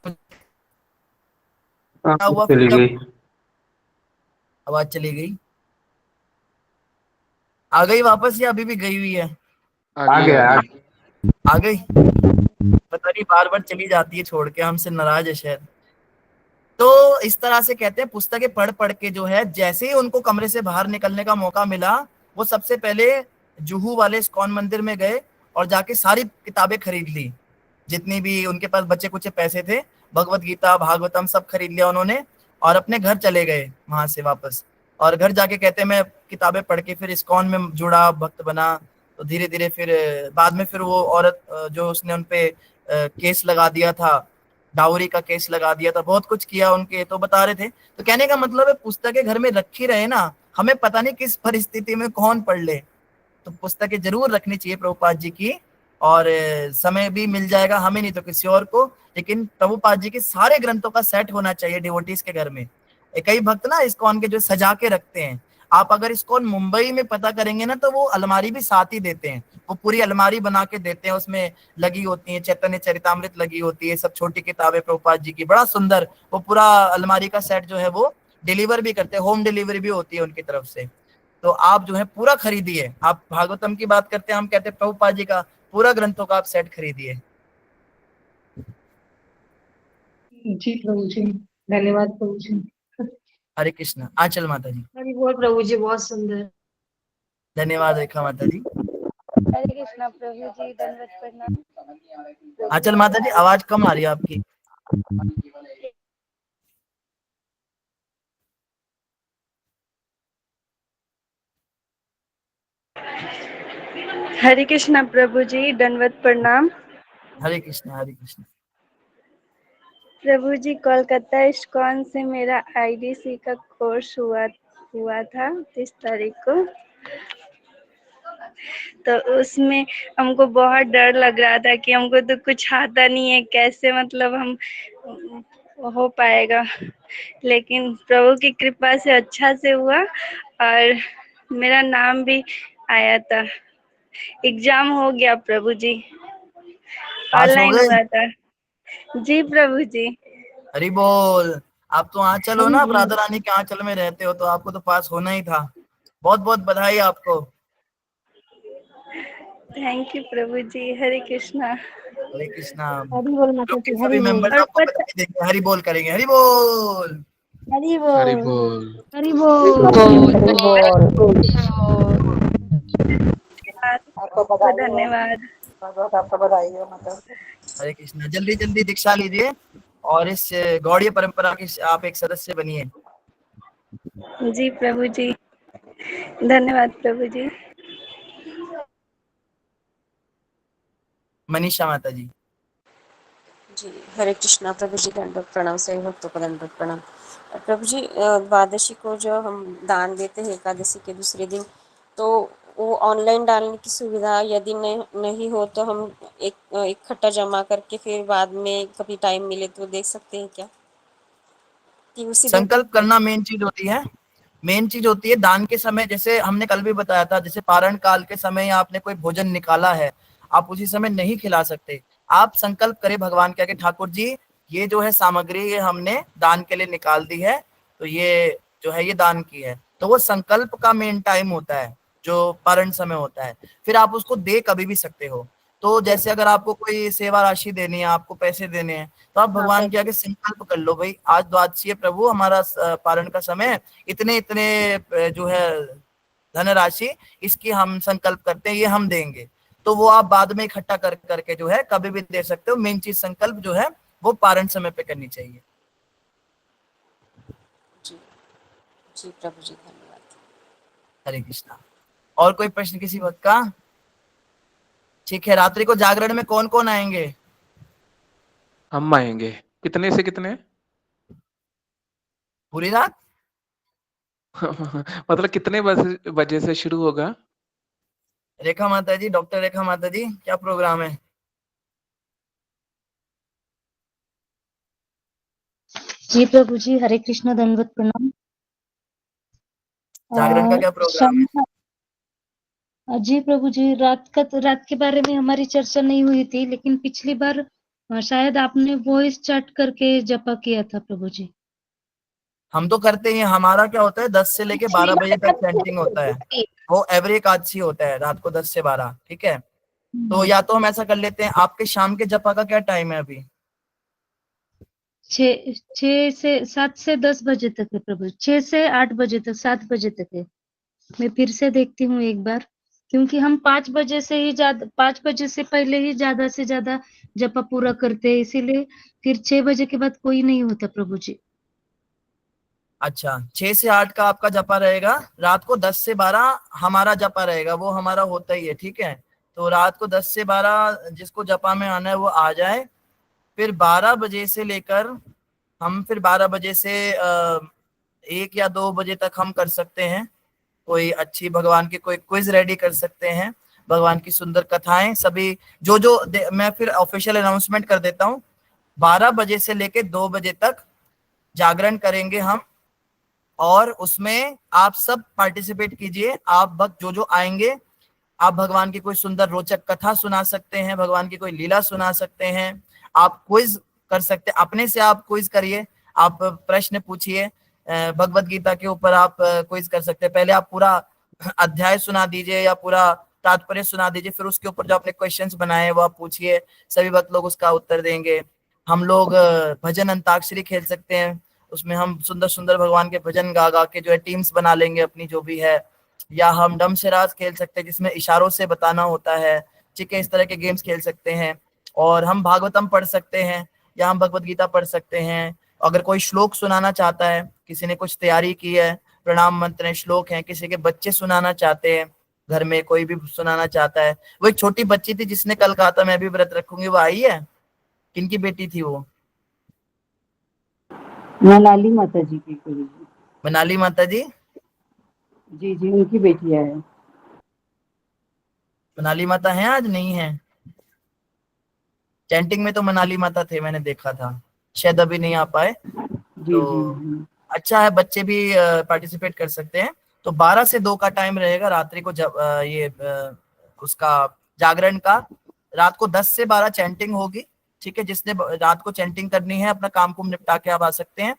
हुआ फिर जब आवाज चली गई, आ गई वापस या अभी भी गई हुई है? आ गई पता नहीं, बार बार चली जाती है छोड़ के, हमसे नाराज है शायद। तो इस तरह से कहते हैं पुस्तकें पढ़ पढ़ के जो है, जैसे ही उनको कमरे से बाहर निकलने का मौका मिला, वो सबसे पहले जुहू वाले इस्कॉन मंदिर में गए और जाके सारी किताबें खरीद ली, जितनी भी उनके पास बचे कुछ पैसे थे। भगवत गीता भागवतम सब खरीद लिया उन्होंने और अपने घर चले गए वहां से वापस। और घर जाके कहते मैं किताबें पढ़ के फिर इस्कॉन में जुड़ा, भक्त बना। तो धीरे धीरे फिर बाद में फिर वो औरत जो उसने उनपे केस लगा दिया था, डाउरी का केस लगा दिया था, बहुत कुछ किया उनके, तो बता रहे थे। तो कहने का मतलब है पुस्तकें घर में रखी रहे ना, हमें पता नहीं किस परिस्थिति में कौन पढ़ ले। तो पुस्तकें जरूर रखनी चाहिए प्रभुपाद जी की, और समय भी मिल जाएगा हमें नहीं तो किसी और को, लेकिन प्रभुपाद जी के सारे ग्रंथों का सेट होना चाहिए डिवोटीज के घर में। कई भक्त ना इस्कॉन के जो सजा के रखते हैं, आप अगर इस्कॉन मुंबई में पता करेंगे ना तो वो अलमारी भी साथ ही देते हैं, वो पूरी अलमारी बना के देते हैं, उसमें लगी होती है चैतन्य चरितामृत लगी होती है, सब छोटी किताबें प्रभुपाद जी की, बड़ा सुंदर। वो पूरा अलमारी का सेट जो है वो डिलीवर भी करते हैं, होम डिलीवरी भी होती है उनकी तरफ से। तो आप जो है पूरा खरीदिए। आप भागवतम की बात करते हैं, हम कहते हैं प्रभुपाद जी का पूरा ग्रंथों का आप सेट खरीदिए। जी प्रभु जी, धन्यवाद प्रभु जी। हरे कृष्ण। आंचल माता जी। हरि बोल प्रभु जी, बहुत सुंदर। धन्यवाद रेखा माता जी। हरे कृष्णा प्रभु जी, दंडवत प्रणाम। आंचल माता जी आवाज कम आ रही है आपकी। हरे कृष्णा प्रभु जी, दंडवत प्रणाम। हरे कृष्ण हरे कृष्ण। प्रभु जी, कोलकाता इस्कॉन से मेरा आईडीसी का कोर्स हुआ था 30 तारीख को। तो उसमें हमको बहुत डर लग रहा था कि हमको तो कुछ आता नहीं है, कैसे मतलब हम हो पाएगा। लेकिन प्रभु की कृपा से अच्छा से हुआ और मेरा नाम भी आया था। एग्जाम हो गया प्रभु जी, पास हो ऑनलाइन गए? हुआ था। जी प्रभु जी। हरि बोल। आप तो आंचल हो हाँ ना, आप जी। राधा रानी के आंचल में रहते हो, तो आपको तो पास होना ही था। बहुत बहुत बधाई आपको। थैंक यू प्रभु जी। हरे कृष्णा। हरे कृष्णा। हरि बोल माता ग्रुप के जी, सभी हरि बोल। मेंबर्स और आपको पता बधाई देंगे, हरि बोल करेंगे, हरि बोल। हरि हरि बोल। बोल। हरि बोल। हरि बोल। आपको आपको बधाई हो, धन्यवाद। बहुत आपको बधाई हो माता। हरे कृष्णा। जल्दी जल्दी दीक्षा लीजिए और इस गौड़ीय परंपरा के आप एक सदस्य बनिए। जी प्रभु जी, धन्यवाद प्रभु जी। मनीषा माता जी। जी हरे कृष्णा प्रभु जी, दंडवत प्रणाम, सभी भक्तों को दंडवत प्रणाम। प्रभु जी, द्वादशी को जो हम दान देते हैं एकादशी के दूसरे दिन, तो वो ऑनलाइन डालने की सुविधा यदि नहीं हो तो हम इकट्ठा जमा करके फिर बाद में कभी टाइम मिले तो देख सकते हैं क्या, कि उसी दिन? संकल्प करना मेन चीज होती है। मेन चीज होती है दान के समय, जैसे हमने कल भी बताया था, जैसे पारण काल के समय आपने कोई भोजन निकाला है, आप उसी समय नहीं खिला सकते। आप संकल्प करें भगवान के आगे, ठाकुर जी ये जो है सामग्री ये हमने दान के लिए निकाल दी है, तो ये जो है ये दान की है। तो वो संकल्प का मेन टाइम होता है जो पारण समय होता है। फिर आप उसको दे कभी भी सकते हो। तो जैसे अगर आपको कोई सेवा राशि देनी है, आपको पैसे देने हैं, तो आप हाँ भगवान के आगे संकल्प कर लो, भाई आज द्वादशी है प्रभु, हमारा पारण का समय है, इतने इतने जो है धनराशि इसकी हम संकल्प करते हैं, ये हम देंगे। तो वो आप बाद में इकट्ठा कर करके जो है कभी भी दे सकते हो। मेन चीज संकल्प जो है वो पारण समय पे करनी चाहिए। जी जी प्रभु जी, धन्यवाद। हरे कृष्णा। और कोई प्रश्न किसी भक्त का? ठीक है, रात्रि को जागरण में कौन कौन आएंगे? हम आएंगे। कितने से कितने? पूरी रात? मतलब कितने बजे से शुरू होगा? रेखा माता जी, डॉक्टर रेखा माता जी, क्या प्रोग्राम है? जी प्रभु जी, हरे कृष्णा, दंडवत प्रणाम। जागरण का क्या प्रोग्राम शाम है? का, जी प्रभु जी, रात के बारे में हमारी चर्चा नहीं हुई थी, लेकिन पिछली बार शायद आपने वॉइस चैट करके जपा किया था प्रभु जी। हम तो करते हैं, हमारा क्या होता है 10 से लेके 12 बजे तक चैंटिंग होता है। वो एवरी एकादशी होता है रात को 10 से 12। ठीक है, तो या तो हम ऐसा कर लेते हैं, आपके शाम के जपा का क्या टाइम है अभी? 6 से 7 से 10 बजे तक है प्रभु, 6 से 8 बजे तक, 7 बजे तक है। मैं फिर से देखती हूँ एक बार, क्योंकि हम 5 बजे से ही ज्यादा, 5 बजे से पहले ही ज्यादा से ज्यादा जपा पूरा करते हैं, इसीलिए फिर 6 बजे के बाद कोई नहीं होता प्रभु जी। अच्छा, 6 से 8 का आपका जपा रहेगा। रात को 10 से 12 हमारा जपा रहेगा, वो हमारा होता ही है। ठीक है, तो रात को 10 से 12 जिसको जपा में आना है वो आ जाए। फिर 12 बजे से लेकर हम फिर 12 बजे से 1 या 2 बजे तक हम कर सकते हैं कोई अच्छी भगवान की कोई क्विज रेडी कर सकते हैं, भगवान की सुंदर कथाएं सभी मैं फिर ऑफिशियल अनाउंसमेंट कर देता हूँ। 12 बजे से लेके 2 बजे तक जागरण करेंगे हम, और उसमें आप सब पार्टिसिपेट कीजिए। आप भक्त जो जो आएंगे, आप भगवान की कोई सुंदर रोचक कथा सुना सकते हैं, भगवान की कोई लीला सुना सकते हैं, आप क्विज कर सकते हैं, अपने से आप क्विज करिए, आप प्रश्न पूछिए, भगवत गीता के ऊपर आप क्विज कर सकते हैं। पहले आप पूरा अध्याय सुना दीजिए या पूरा तात्पर्य सुना दीजिए, फिर उसके ऊपर जो आपने क्वेश्चंस बनाए हैं वो आप पूछिए, सभी भक्त लोग उसका उत्तर देंगे। हम लोग भजन अंताक्षरी खेल सकते हैं, उसमें हम सुंदर सुंदर भगवान के भजन गा गा के जो है टीम्स बना लेंगे अपनी जो भी है, या हम डम शराज खेल सकते हैं जिसमें इशारों से बताना होता है। ठीक है, इस तरह के गेम्स खेल सकते हैं। और हम भागवतम पढ़ सकते हैं या हम भगवत गीता पढ़ सकते हैं। अगर कोई श्लोक सुनाना चाहता है, किसी ने कुछ तैयारी की है, प्रणाम मंत्र है, श्लोक है, किसी के बच्चे सुनाना चाहते हैं, घर में कोई भी सुनाना चाहता है। वो एक छोटी बच्ची थी जिसने कल कहा था मैं भी व्रत रखूंगी, वो आई है? किनकी बेटी थी वो? मनाली माता जी की प्रभु जी। मनाली माता जी? जी जी, उनकी बेटियां है। मनाली माता है आज? नहीं है, चैंटिंग में तो मनाली माता थे, मैंने देखा था, शायद अभी नहीं आ पाए। जी तो जी। अच्छा है, बच्चे भी पार्टिसिपेट कर सकते हैं। तो 12 से 2 का टाइम रहेगा रात्रि को, जब उसका जागरण का। रात को 10 से 12 चैंटिंग होगी। ठीक है, जिसने रात को चैंटिंग करनी है अपना काम कुम निपटा के आप आ सकते हैं।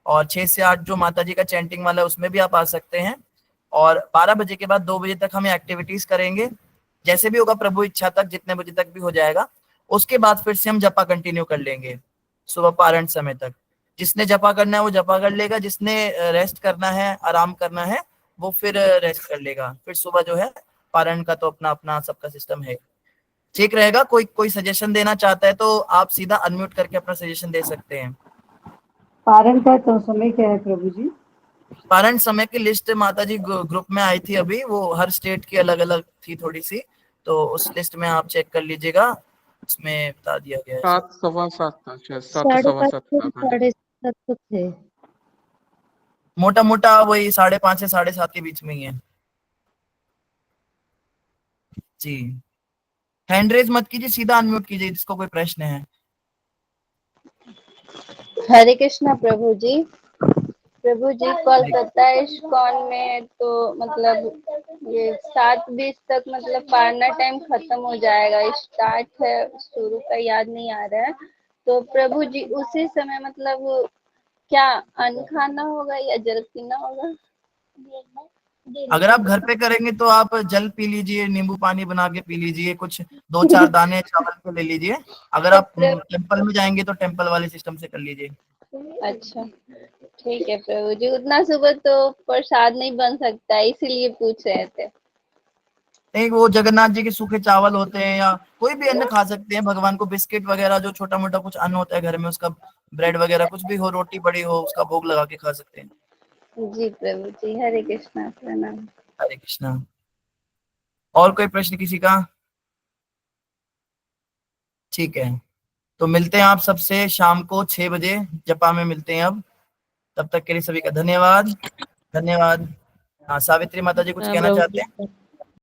और 6 से 8 जो माता जी का चैंटिंग वाला है उसमें भी आप आ सकते हैं। और 12 बजे के बाद 2 बजे तक हम एक्टिविटीज करेंगे, जैसे भी होगा प्रभु इच्छा तक, जितने बजे तक भी हो जाएगा। उसके बाद फिर से हम जपा कंटिन्यू कर लेंगे सुबह पारण समय तक। जिसने जपा करना है वो जपा कर लेगा, जिसने रेस्ट करना है, आराम करना है, वो फिर रेस्ट कर लेगा। फिर सुबह जो है पारण का तो अपना अपना सबका सिस्टम है। ठीक रहेगा? कोई सजेशन देना चाहता है तो आप सीधा अनम्यूट करके अपना सजेशन दे सकते हैं। पारण का तो समय क्या है प्रभु जी? पारण समय की लिस्ट माता जी ग्रुप में आई थी अभी, वो हर स्टेट की अलग अलग थी थोड़ी सी, तो उस लिस्ट में आप चेक कर लीजिएगा, उसमें बता दिया गया है। 7 सवा 7 था शायद, 7 सवा 7 था। 5:30 तक थे। मोटा मोटा वही 5:30 से 7:30 के बीच में ही है जी। हैंड रेज मत कीजिए, सीधा अनम्यूट कीजिए जिसको कोई प्रश्न है। हरे कृष्णा प्रभु जी। प्रभु जी कोलकाता इस्कॉन में तो मतलब ये 7:20 तक मतलब पारना टाइम खत्म हो जाएगा, स्टार्ट है शुरू का याद नहीं आ रहा है। तो प्रभु जी उसी समय मतलब क्या अन्न खाना होगा या जल पीना होगा? अगर आप घर पे करेंगे तो आप जल पी लीजिए, नींबू पानी बना के पी लीजिए, कुछ 2-4 दाने चावल के ले लीजिए। अगर आप टेम्पल में जाएंगे तो टेम्पल वाले सिस्टम से कर लीजिए। अच्छा ठीक है प्रभु जी, उतना सुबह तो प्रसाद नहीं बन सकता है, इसीलिए पूछ रहे थे। नहीं, वो जगन्नाथ जी के सूखे चावल होते हैं या कोई भी अन्न खा सकते हैं। भगवान को बिस्किट वगैरह जो छोटा मोटा कुछ अन्न होता है घर में, उसका ब्रेड वगैरह कुछ भी हो, रोटी बड़ी हो, उसका भोग लगा के खा सकते हैं। जी प्रभु जी, हरे कृष्णा, प्रणाम। हरे कृष्णा। और कोई प्रश्न किसी का? ठीक है, तो मिलते हैं आप सबसे शाम को 6 बजे जपा में मिलते हैं अब। तब तक के लिए सभी का धन्यवाद। धन्यवाद। हाँ, सावित्री माता जी कुछ कहना चाहते हैं?